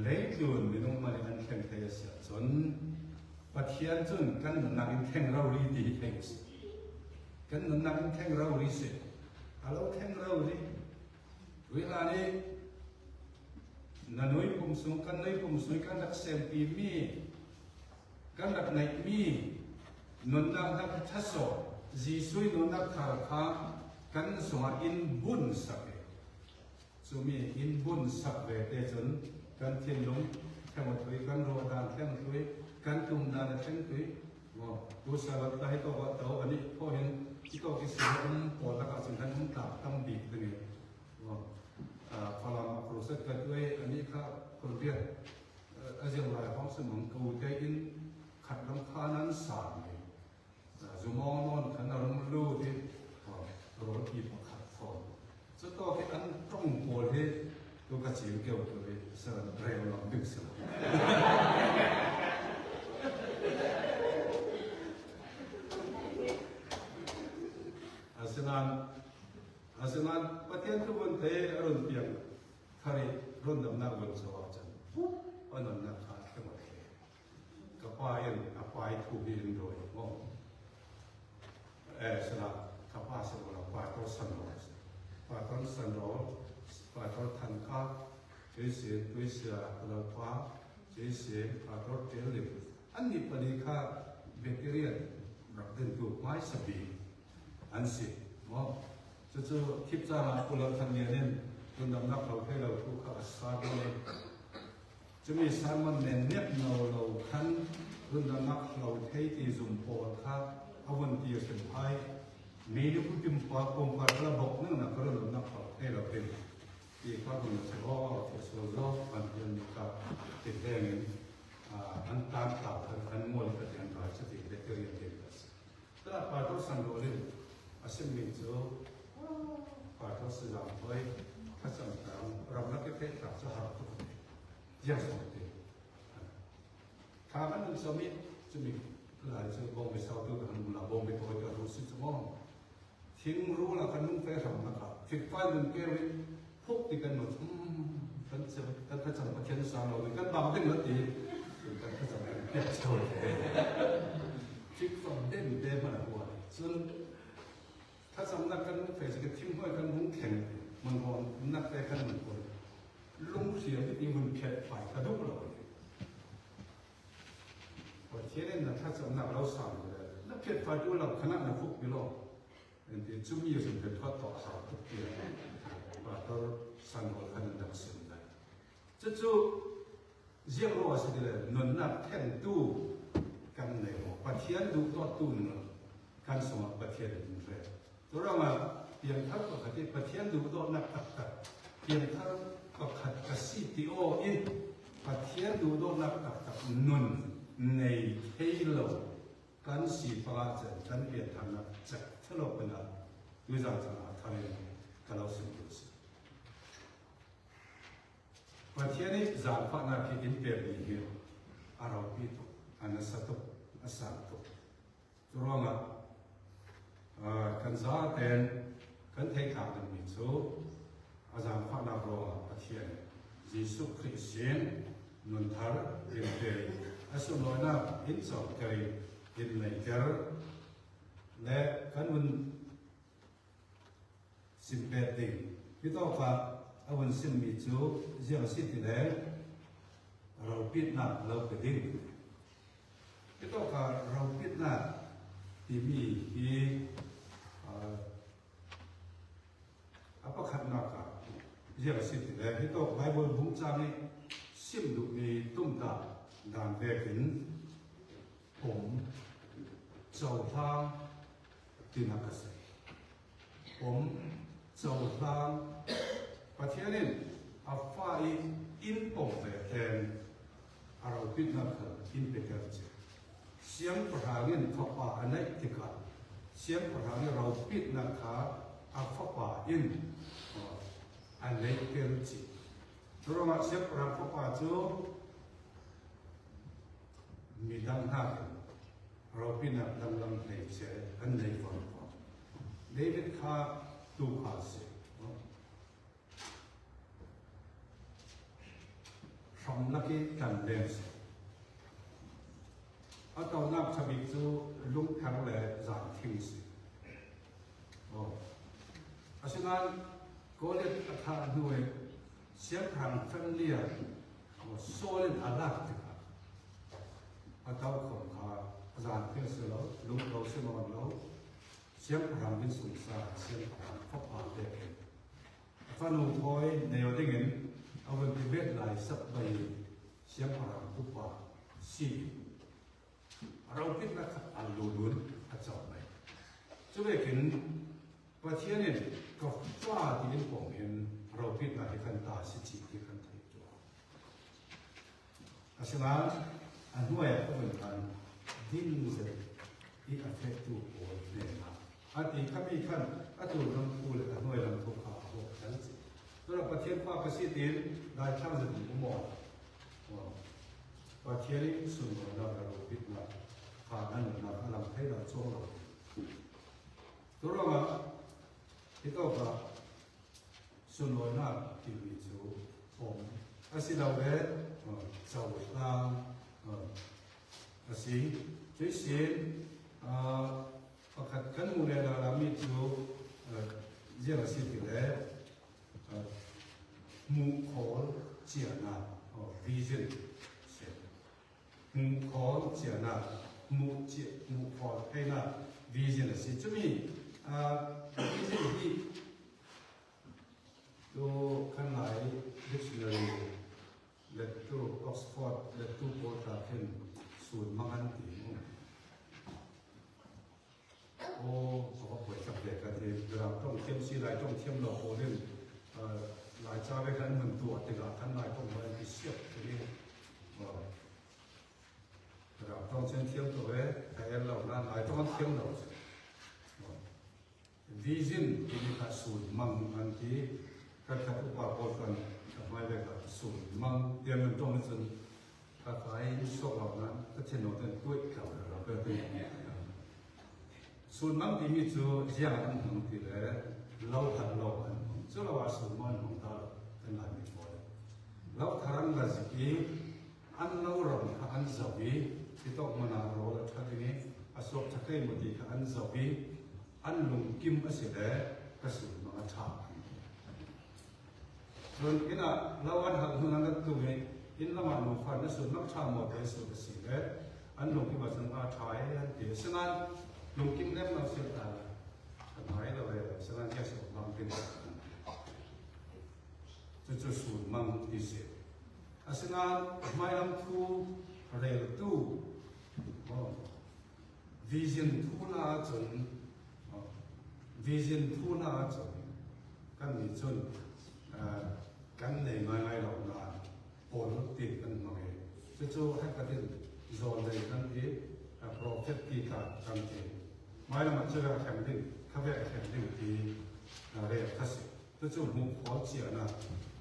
เล็กลุ่นไม่ต้องมาเรียนแข่งเทสจนปัจจัยจนกันนักแข่งเราลีดีเทสกันนักแข่งเราลีเสเราแข่งเราลีเวลานี้นั่นน้อยผมสูงกันน้อยผมสูงกันนักเซมปีมีกันนักไหนมีนนนักทัศน์จีสุยนนักข่าวข้ากันสมัครอินบุญสักสมีอินบุญสักเวทจนกันเทียนลงแค่มาถุยกันโรดานแค่มาถุยกันตุ่มดานแค่มาถุยว่าดูสารได้ตัวว่าตัวอันนี้พอเห็นที่เขาคิดสิ่งปวดแล้วก็สิ่งนั้นตับต้องบีบตรงนี้ว่าพลังโปรเซสกันด้วยอันนี้ครับคนเรียนอาจจะหลายห้องสมองกูได้อินขัดลำคานั้นสารเลยจุมองนอนขันอารมณ์รู้ที่เราที่ขัดฟอนสุดท้ายอันต้องปวดที่ตัวกระชิวเกี่ยวกับสารเร็วลำดึกสลอาสนั้นประเทศทุกคนเทรุ่นเปียงทาริรุ่นดำน้ำบนสวรรค์จันอันนั้นนักขาดแค่หมดเลยกับปลายปลายถูกยิงโดยมองสลับกับปลาสมุนปลาต้นสันโรสปลาต้นสันโรสปลาต้นทันข้าเจีเสียด้วยเสือปลาฟ้าเจีเสียปลาต้นเจลิบอันนี้ปฏิฆาแบคทีเรียรับเดินตัวไม้สบีอันสิมองจู่ๆคิดจะมาพวกเราทำเนี่ยเนี่ยคนดำนักเราให้เราทุกข์อาสาด้วยจะมีสามัญเนี่ยเราขันคนดำนักเราให้ที่จุ่มปอดครับเอาวันที่จะเป็นไพ่มีลูกจิ้มปากปมปากระบบนั่นนะก็เราดำนักเราให้เราเป็นที่ข้าพเจ้าจะว่าที่สุดแล้วมันเป็นกับติดแดงอันตามตับอันมวลกระเทียมราชติเด็กเรียนเด็กแต่ปาร์ตสังโดลินอาศัยมิจูปาร์ตสยามไว้ข้าจังการรับนักเทศกับสหรัฐยังสมบูรณ์ข้ามันสมิธจะมีหลายสิ่งบ่งไปสาวตัวกันบุญละบ่งไปตัวจะรู้สึกสมองทิ้งรู้ละกันนุ่งเฟรมนะครับฟิกไฟมันเกลีพวกที่กันหมดกันจะกันข้าจังประเทศสามเรากันบางเรื่องละตีกันข้าจังเปลี่ยนโฉดฟิกไฟเด่นมันหัวช ส่วนถ้าสำนักกันเฟซก็ทิมห้อยกันมุ้งแข็งมันพอนักแต่กันมันคนลุงเสียที่มันเพียดฝ่ายกระดุกเราพอเที่ยงนั้นถ้าสำนักเราสั่งเลยแล้วเพียดฝ่ายตัวเราคณะนักฟุกอยู่หรอกเดี๋ยวจุ่มอยู่สิ่งเป็นทอดต่อสาวทุกเดือนว่าเราสั่งหัวขนาดนั้นสิ่งใดจะจู่เรียกว่าสิ่งใดนนนับแท่งตู้กันในหัวปะเทียนดูตัวตู้นึงการสมัครปะเทียนนึงเลยตัวเรามาเพียงเท่ากับที่ปะเทียนดูตัวนักตักเพียงเท่ากับขัดกระสีติโออินปะเทียนดูตัวนักตักนนในเฮโลการสีปราจันการเปลี่ยนทางนักจักทะเลาะกันด้วยจากจะทำให้การเราสิ่งที่สุดปะเทียนนี้จะฟังนักที่อินเดียดีเดียวอาราบิตุอันนั้นสัตว์อาสาตุตัวเรามากันซาเตนกันเทขาดมิจูอาจารย์ฟังนักร้องปะเทียนยิสุคริสเตียนนุนทาร์อินเดียอาสุนอยนาอินสอบเกย์อินเนเจอร์และกันมันสิบแปดติพี่ต้องฟังเอาวันสิบมิจูเจ้าสิทธิ์แล้วเราปิดหน้าเราไปดิ้งพี่ต้องฟังเราปิดหน้าที่มีที่apa khatna ka je sit le hi to bible bung cha ni sim du ni tum ta dan ve kin pom chau tha tin ka sai pom chau tha pathianin afa in pom ve ten aro pit na ka in pe ka che siam prangin thopa anai tika siam prangin ro pit na ka afa inอันเล็กเกินจิตัวเราเชื่อพระพุทธเจ้ามีดังห้าเราพิจารณาดังในเชื่ออันในฝันเดวิดข้าตูข้าเสียสำนักการเดินเสียเอาตัวนับชบิจูลุกทั้งเลยจางทิ้งเสียเพราะฉะนั้นก็เรียกทางด้วยเสียงทางเฟรนลี่โซลิดอาลักติค่ะอาเจ้าของข้าอาจารย์เพื่อนเสือเราลุงเราเชื่อมันเราเสียงทางเป็นสุนทรเสียงทางพบปะเด็กฟันหูพอยในวันที่เงินเอาเป็นเบ็ดไหลสับใบเสียงทางทุกป่าสีเราคิดนะครับอันลุ้นอาจารย์ไหมจะไปเห็นประเทศนี้ก็ฟ้าที่เป็นผมเห็นเราพิจารณาที่ขันตาสิจิที่ขันติตัวอาศัยอันด้วยก็เหมือนกันดิ้นเสร็จที่อัฟเฟกต์ตัวเนี่ยนะอันที่ข้ามีขันอันตัวลำพูเลยอันด้วยลำพูขาหัวกันสิตัวเราประเทศฟ้าประสิทธิ์ได้ช่างจะถึงหมดประเทศนี้ส่วนเราพิจารณาผ่านนั้นเราลำให้เราโซ่เราตัวเราที่ต้องการส่วนน้อยนักที่มีจูผมอาศัยเราเองชาวต่างอาศัยช่วยเสียประคัดขันมูลเรามีจูเจ้าสิ่งที่เล่มูขอเจียนาวิจิตรมูขอเจียนามูขอให้นาวิจิตรสิ่งที่มีวิจิตรที่ตัวข้างใน dictionary และตัว Oxford และตัว Portaken ศูนย์มังอันตีโอ้เขาเปิดจับเด็กกันทีเวลาต้องเทียมซีไรต้องเทียมหลอกโอเล่นหลายเจ้าไปกันเหมือนตัวแต่ละท่านนายต้องมาที่เสียบทีนี้เราต้องเช่นเทียมตัวเองแต่เราหลายต้องเทียมเราvision ที่มีการสูตรมังอันที่ก็จะอุปกรณ์กันทำไมได้กับสูตรมังเดียวมันต้องเป็นถ้าใครชอบเรานั้นก็เช่นเราเป็นกุ้ยเก่าเราก็เป็นสูตรมังที่มีตัวอย่างอันหนึ่งที่เลยเราทำเราอันส่วนเราสูตรมันของเราเป็นหลายมิตรเราทำกันสิอันเราเราอันสวีที่ต้องมานาเราทำอย่างนี้ อสบชักเกมดีกับอันสบีอันลุงกิมอสิเดกระสุนมาชาส่วนอินะเราอันหักหุนันตัวนี้อินละมันลุงฟันนั่นส่วนนักชาหมดเลยส่วนกระสิเดอันลุงกิมมาสันอาชายอันเดียวฉะนั้นลุงกิมเล่มเราเสียตาอันหายเราเลยฉะนั้นแค่ส่วนบางเป็นจะสูญมังดีเสียอาศัยนั้นไม่ลำทูเร็วตู้วิจินทูน่าจนวิจินทูน่าจนกันมีจนกันในไม่เราหนาปนติดกันมาเลยจะให้กันเดินโซนเลยกันที่โปรเฟตที่กันที่ไม่ละมันจะแข่งดึงข้าเวแข่งดึงที่เรียกทัศน์จะมุ่งขอเจียนะ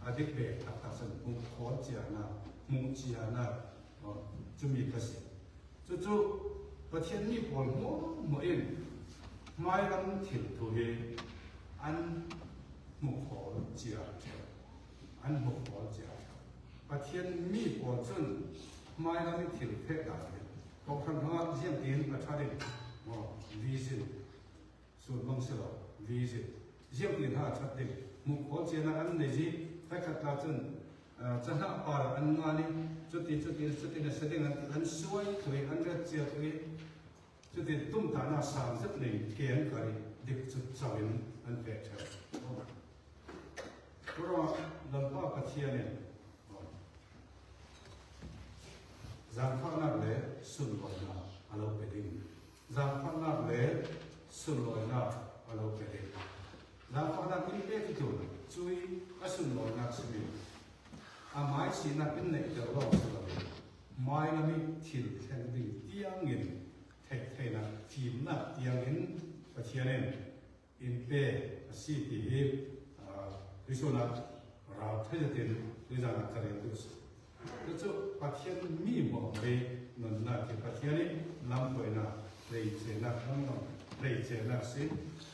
อดีตเด็กทัศน์มุ่งขอเจียนะมุ่งเจียนะจะมีทัศน์จะประเทศนี้ผลมั่วเองไม่ลำถิ่นตัวเองอันมุ่งขอเจียอันมุ่งขอเจียประเทศนี้ผลจนไม่ลำถิ่นเพศใดก็คำว่าเยี่ยมเยียนประชาชนวิจิตส่วนบางส่วนวิจิตเยี่ยมเยียนหาชัดเจนมุ่งขอเจียนะอันนี้จีไปขัดกันจนจะหาปาอันนี้จุดที่เนี่ยแสดงอันสวยตัวอันเรียบเจียตัวจุดที่ตุ้มตาหน้าสามสิบหนึ่งเกี่ยงกันเด็กจุดสวินอันเป็ดเท่าเพราะว่าลำป้าปะเทียเนี่ยจางฟังนักเลยสุนลอยนาอารมณ์เป็นดิ่งจางฟังนักเลยสุนลอยนาอารมณ์เป็นดิ่งจางฟังนักที่เป็นที่จุดช่วยสุนลอยนาสิบิอาไม้สีนักเป็นเน็ตเดอร์ลองสุดเลยไม้ละมีถิ่นแข่งดิ่งเตียงเงินเทคนะทีมนักเตียงเงินประเทศเนี่ยอินเป้สีที่ริโซนักเราเทศเดินริจานักการเรียนรู้ก็จะประเทศมีหมดเลยนั่นนะที่ประเทศนี้ลำตัวนะเลยเจนักน้องเลยเจนักสิ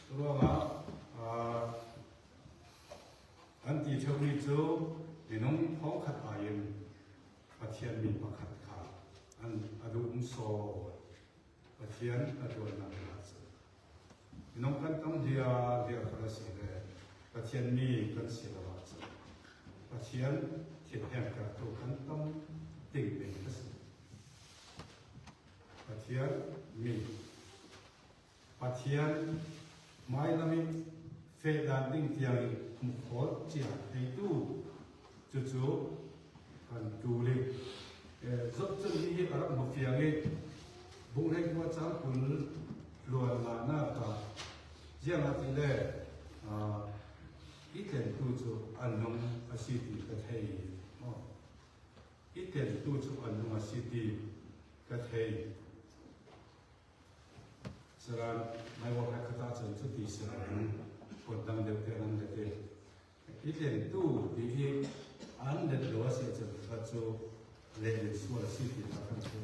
ตัวว่าอันที่เท่านี้จูที่น้องเขาขัดอายุประเทศมีประคัดขาอันอดุมโซประเทศอดุนักลักษณ์ที่น้องกันต้องเดียร์คลาสสิกประเทศมีกันเสียลักษณ์ประเทศที่แห่งกับตัวกันต้องติ่งเป็นลักษณะประเทศมีประเทศไม่ละมีเฟดานดิ้งเทียงมุขโเจียในตู้จู่ๆกันดูเลยจุดที่อารับมุขยังไงบุ้งให้ว่าจ้าคุณล้วนมาหน้าตาเยี่ยมที่เล่อีเทนตู้จู่อันนงอาศิติกระเทยอีเทนตู้จู่อันนงอาศิติกระเทยสระไม่ว่าใครก็ตามจนสุดที่สระคนดังเดียวกันนั่นเองอีเทนตู้ที่อันเด็ดล้วนเสียจนกระจูเล่นส่วนสิ่งที่ทำให้ตัว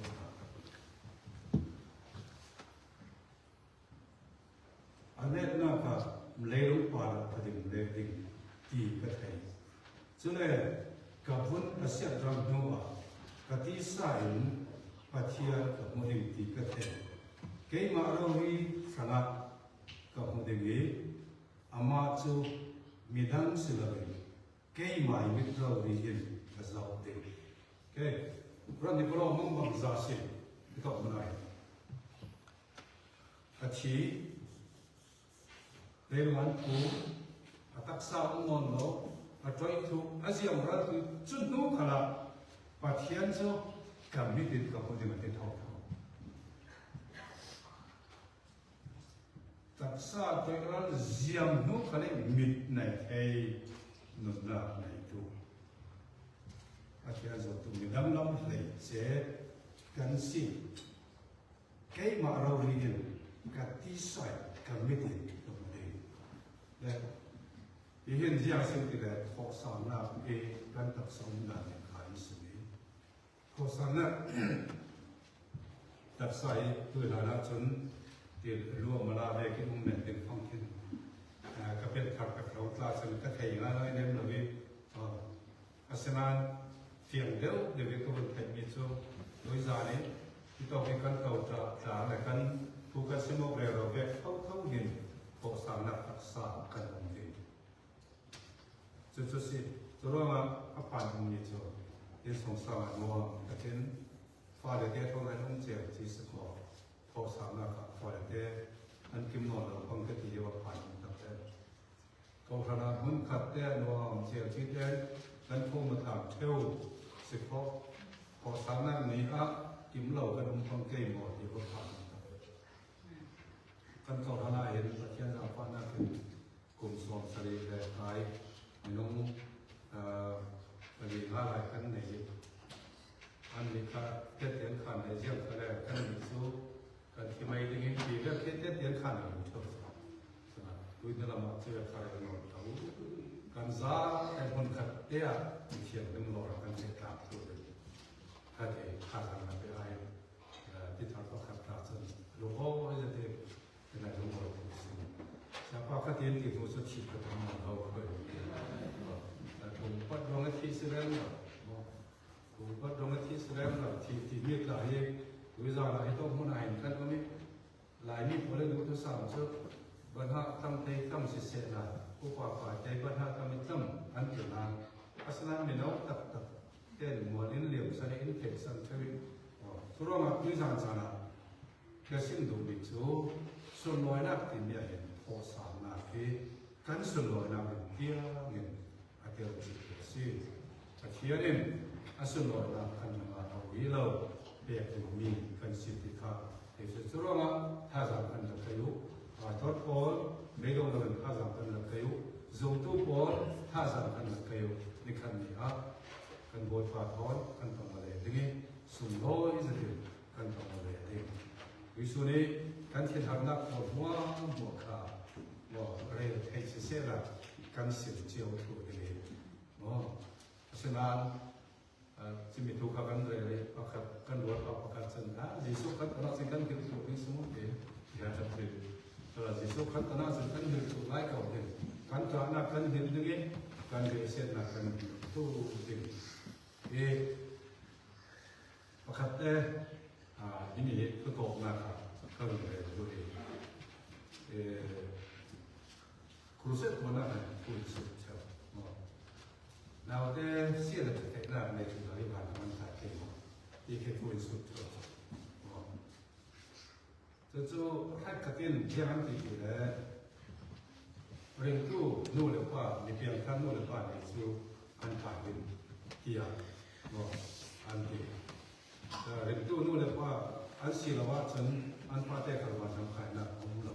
อันนี้น่าจะเลี้ยงปลาพอดีเลี้ยงที่กระเทยฉะนั้นกับวันอาเซียนรังนัวกติสายปัจจัยกับโมเดลที่กระเทยเกี่ยมาเราวิสระกับโมเดลอามาจูมิดังสิลาวิเกี่ยมาอิมิตเราวิจินกับเราเด็กเกี่ยรันนิโคลมังบังซาสิกับมันอะไรอาชีเรื่องนั้นกูตักษาอุโมงค์เราจอยทุกอาเซียนรัฐจุดนู้นขนาดประเทศเรากับมิตรกับคนที่มันเป็นท้องตักษาตัวเราเจียมนู้นขนาดมิตรในไทยนุ่นละในตัวประเทศเราตัวมีดังล้ำเลยเสียกันสิแค่มาเราเรียนกับที่ใส่กับมิตรตัวเองและที่เห็นที่อาเซียนที่แรกขอสอนนับเองกันตักสอนนับในขายสิ่งนี้ขอสอนนับตัดใส่ตัวหลายๆจนที่รวมมาลาเด็กที่มุ่งเน้นเป็นฟังขึ้นก็เป็นขับกับเขาตลาดสนุกก็เทียงแล้วในเรื่องนี้อาเซียนเพียงเดียวเดี๋ยวก็เป็นไทยมีโซ่โดยสารนี้ ที่ต้องให้กันเก่าจะและกันผู้กันสมองเราแบบเขาเห็นพอสร้างนักศึกษากันองค์เองจุดสิจะรู้ว่าผ่านองค์นี้จะเป็นสงสารมัวแต่เช่นฟ้าเด็กๆเขาเรียนองค์เจ้าที่สุดพอสร้างนักฟ้าเด็กอันกิมโนเราฟังกันที่ว่าผ่านตั้งแต่เขาขนาดมุ่งขัดแต่นัวองค์เจ้าที่เด่นนั้นพวกมาถามเที่ยวสิพอสร้างนักนี้กิมเหล่ากันองค์ฟังเก่งหมดที่ว่าผ่านกันเขาขนาดเห็นประเทศเราฟ้านักเป็นกลุ่มสวมสรีและไทยน้องบริหารหลายกันในอันนี้ก็เทียนขันในเรื่องก็แล้วกันมีสู้กันที่ไม่ได้ยินดีก็เทียนขันอยู่ชอบดูนี่เรามาเจอใครกันหมดเขากันซาไอ้คนขัดเตี้ยเขียนเรื่องหล่อกันเสร็จกลับตัวเลยถ้าเด็กขาดอะไรไปไอ้ที่ทำก็ขัดขาดจนหลวงพ่อจะเด็กเป็นอะไรหลวงพ่อเป็นสิ่งชาวบ้านก็เตียนที่ตัวสุดชีพก็ทำมาเราเคยผมก็ลงที่สุดแล้วผมก็ลงที่สุดแล้วที่มีหลายวิจารณ์หลายต้องมุ่งหน้ากันก็มีหลายมีพลังอุตสาหะซึ่งบรรดาทำใจทำเสียนะผู้กว่าฝ่ายใจบรรดาทำไม่ทำอันเกิดมาพัฒนาไม่น้อยตัดเต้นมัวลิ้นเหลี่ยมสนิทเผ็ดสันเทวิทุรมาพิจารณาแค่สิ่งดูดิจูส่วนน้อยนักที่มีเห็นพอสามนาทีกันส่วนน้อยนักเพียงเงินอาเดียวจิตสิจะเขียนเองส่วนน้อยนักกันมาเอาวิโลเบียดมีกันสิทธิภาพที่สุดทุรมาท่าจำกันจะขยุทอดโอนไม่ต้องเงินท่าจำกันจะขยุส่งตู้โอนท่าจำกันจะขยุนี่คันนี้กันบทพาทอนกันทำอะไรดึงสุ่มโง่อิสระกันทำอะไรดึงวิสุนีกันที่ทำนักหมดหัวขาเรียนให้เสียละกันเสียเจียวถูกเลยฉะนั้นจะมีทุกข์กันเลยเพราะกันรู้ว่าเพราะกันสันนะยิสุขันตนาสิ่งกันที่ถูกที่สมุทรอย่าจะเป็นแต่ยิสุขันตนาสิ่งกันที่ถูกไล่เขาเห็นกันจะนักกันเห็นดึงกันเรียนเสียนักกันถูกดึงเพราะกันแต่ที่นี่ก็ตกนะครับก็เลยดูดีครูเสกมันอะไรครูสุดเชียวเราได้เสียแต่เทคนิคในชุดบริบาลมันขาดเองที่แค่ครูสุดเชียวจู่ๆให้ขัดเกณฑ์ที่มันติดอยู่แล้วเรื่องตู้นู่นเลยว่ามีเพียงแค่นู่นเลยว่าในช่วงอันขาดเป็นที่อันที่เรื่องตู้นู่นเลยว่าอันสิ่งว่าฉันอันพาเตะขัดวันทำขายนักของเรา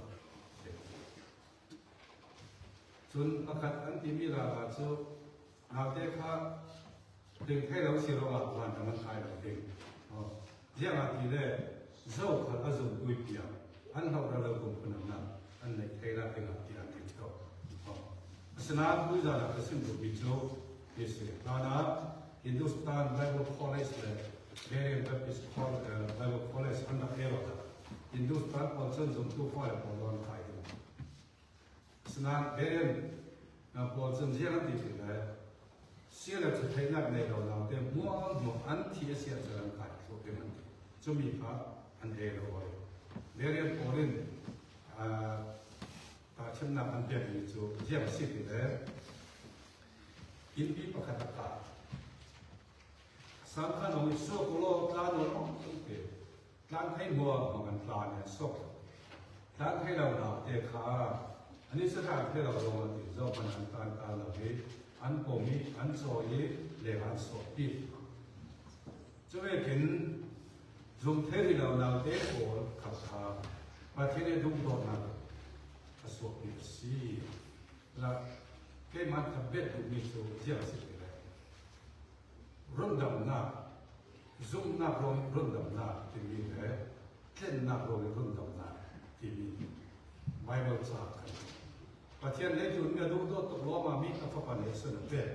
ส่วนอาการอันที่มีราคาสูงเราเตะข้าดึงให้เราสิ่งว่าวันทำขายเราเองอย่างที่เล่เจ้าข้าอาจุดุยเปียอันเราเราคงคนนั้นอันในไทยเราเป็นอะไรที่อันที่ชอบฉะนั้นผู้จะรับสิ่งที่ชอบที่สุดแล้วนะฮินดูสถานไบเบิลคอลเลจเลย Very Baptist Bible College under Erota. Hindustan also jump for a long time. Snap very important generally that Sierra to take up NATO now, then more anti-Asia than Kai for them. Jumika and Ero. Very important. China and Berry to Jam City there. In people Kataka. สำคัญของโซโคโลกาโนการให้บัวของมันปลาเนี่ยสกการให้เราเด็กขาอันนี้สถานที่เราลงมาติดเจ้าพนันการเราเห็นอันโกมีอันโซยีเลหันโซปีจะไม่เห็นจุ่มเทที่เราเด็กโอขับขาประเทศดุงโดนนักสวปีสีและแค่มันขับเบ็ดดุมีโซเจียสิรุ่นดำนาซุ่มนักร้องรุ่นดำนาที่มีเลยเล่นนักร้องรุ่นดำนาที่มีไบเบิลจากกันประเทศในจุดนี้ดูตัวตกลงมามีอัฟกันในส่วนเป็น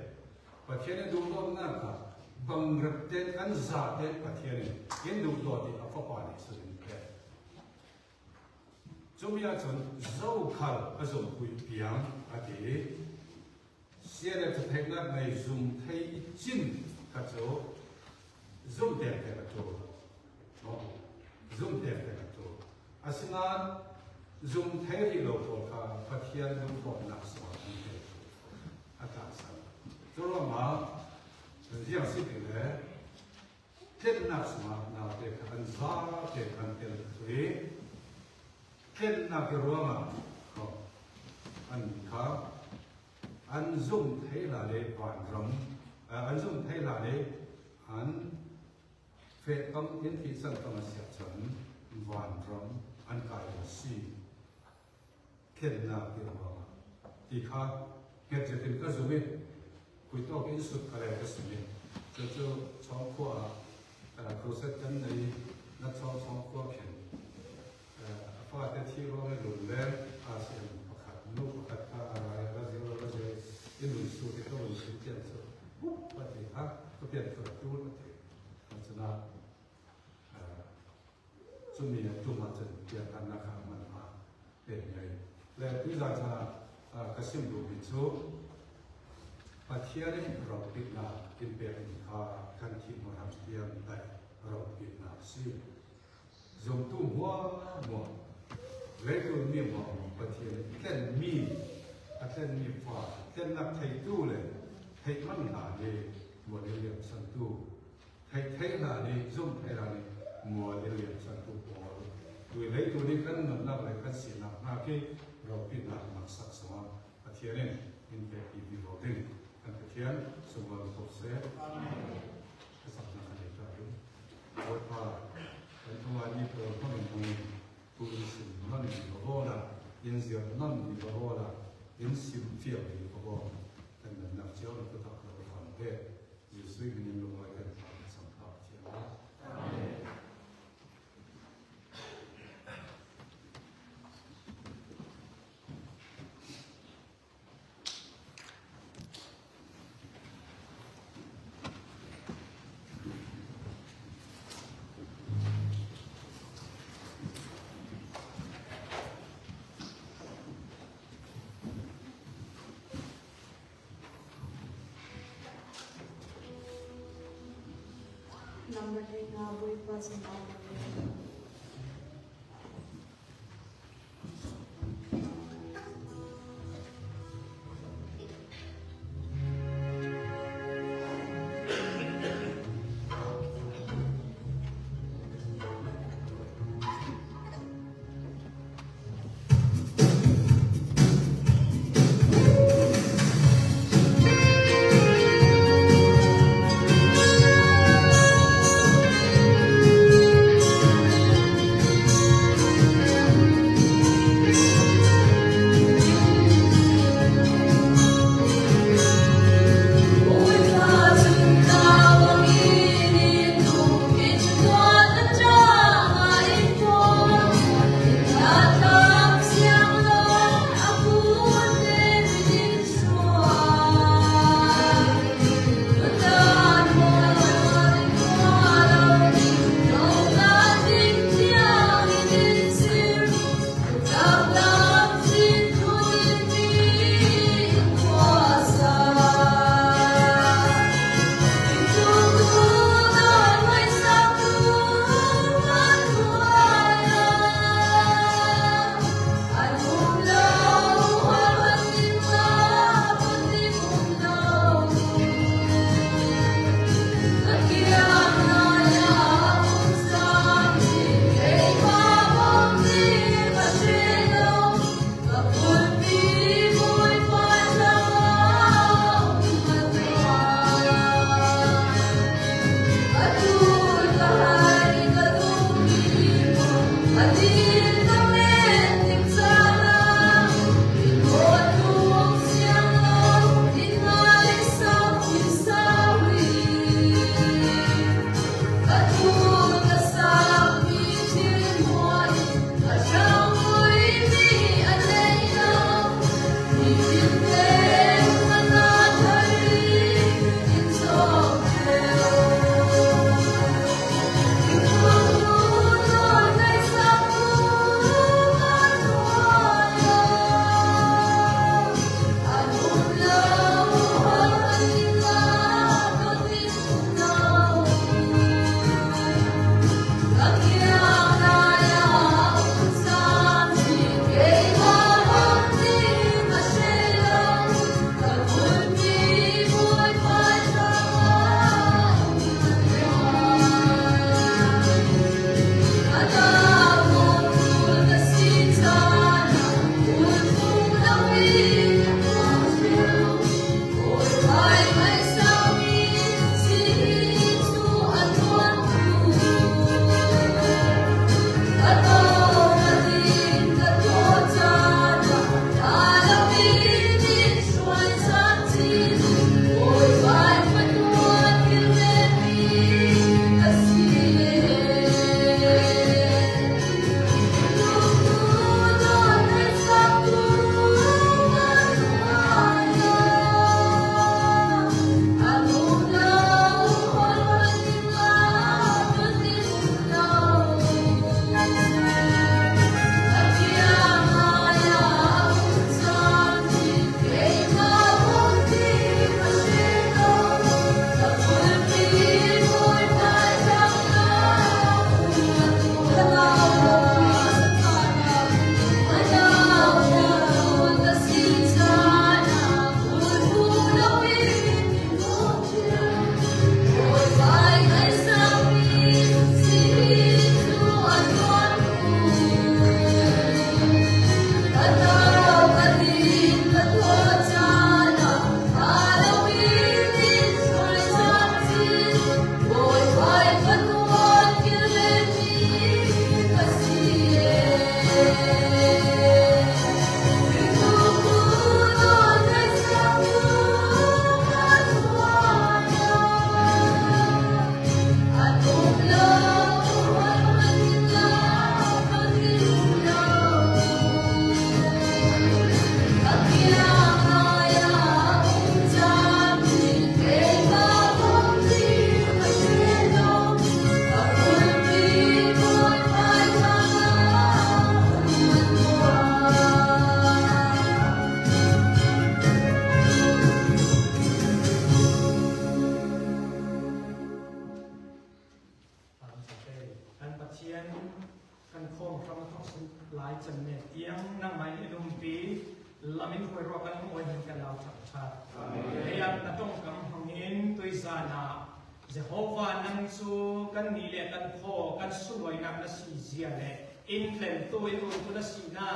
ประเทศในดูตัวนั่นค่ะบังรักเด็กอันซาเด็กประเทศนี้ยินดูตัวที่อัฟกันในส่วนเป็นจุดนี้จนเจ้าข่าวผสมคุยเพียงอาทิตย์เสียเด็กจะเทคนิคในซุ่มไทยจินกระโจซุ่มเด็กกระโจ zoom เต็มไปกับตัวอาศินา zoom เทรีโลโก้ค่ะพัทยาดูก่อนนักสอนนี่เองอาจารย์สันตัวมาเรื่องสิ่งนี้เช่นนักสมานาเด็กอันซาเด็กอันเตลตุยเช่นนักรัวมาอันข้าอัน zoom เทลาเลวันรำอัน zoom เทลาเลอันเฟซต้องยินที่สั่งต้องเสียฉันวันรำอันกายสีเช่นนักรัวมาที่ข้าเหตุจะเป็นก็จะไม่คุยต่อกันสุดอะไรก็สิ่งนี้จะชอบขั้วโปรเซสกันในนักชอบขั้วเพียงฟ้าแต่ที่เราไม่รู้เรื่องอาเซียนประคับลูกประคับอะไรเราจะยินดีสู้ที่เขาเป็นสิ่งเดียวกันปฏิภาคก็เปลี่ยนตัวจูนปฏิเพราะฉะนั้นช่วงนี้จุ่มมันจะเปลี่ยนกันนะครับมันมาเป็นไงและที่เราจะกระซิบดูบิดซูปัจจัยนี้เราปิดหน้ากินเป็นข้ากันที่มาทำเตียงได้เราปิดหน้าซิจงตู้หัวเล็กตัวนี้หัวปัจจัยแค่มีฟ้าแค่นับไทยตู้เลยไทยมันหนาเลยมัวเรียบสันตู้ไทยหนาเลยจงไทยหนาเลยมัวเรียบสันตู้พอด้วยเล็กตัวนี้กันนับนับเลยกันสีนับนาที่เราปิดหน้ามักสักสมาปัจจัยนี้เป็นแบบอีวิโรดิ้งกันเทียนสมบูรณ์ครบเสร็จก็สักนาทีก็ได้วัดว่าเป็นตัวนี้ตัวข้อหนึ่งผู้สินนั่นดีกว่าละยินเสียงนั่นดีกว่าละยินสิมเฟียดีกว่าแต่นักเจ้าเราก็ต้องเราทำได้ยิ่งสุดยิ่งลงมากันสัมผัสเชียวNumber 8 now, we present our เนี่ยเตียงนั่งไม้ดุมปีลามินคอยรอกันโอยมันกันเราชัดชัดเรียกนัต้องกำหังอินตุยซานาเจโฮวานังสูกันนี่แหละกันพอกันสวยนักนัสีเสียเลยอินเลนตัวอินตุนัสีนา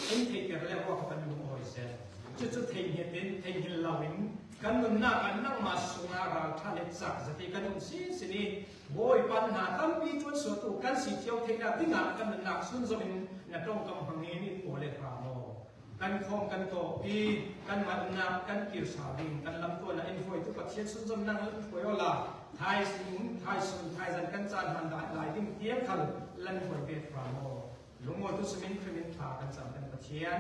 อินเทเกอร์แล้วว่ากันลุงโอยเซจุดเทียนเห็นเทียนลาวินกันนุ่นหน้ากันนั่งมาสุงาราท่าเล็กสักจะที่กันนุ่นสินี่โวยปัญหาตั้งปีจนสุดตัวกันสีเที่ยวเทียนที่งานกันหนักสุนทรมินนัต้องกำหังอินนี่ตัวเล็กราโมกันคงกันโตปีกันมาอุณากันกิรสาวิงกันลำตัวน่ะอินฟอยทุกประเทศสุนทรนั่งฟอยละไทยสิงไทยสุนไทยจันกันจานมันได้หลายดิ้งเทียบกันลันฟอยเบตราโมลุงโมตุสมินคริมินทากันจำเป็นประเทศ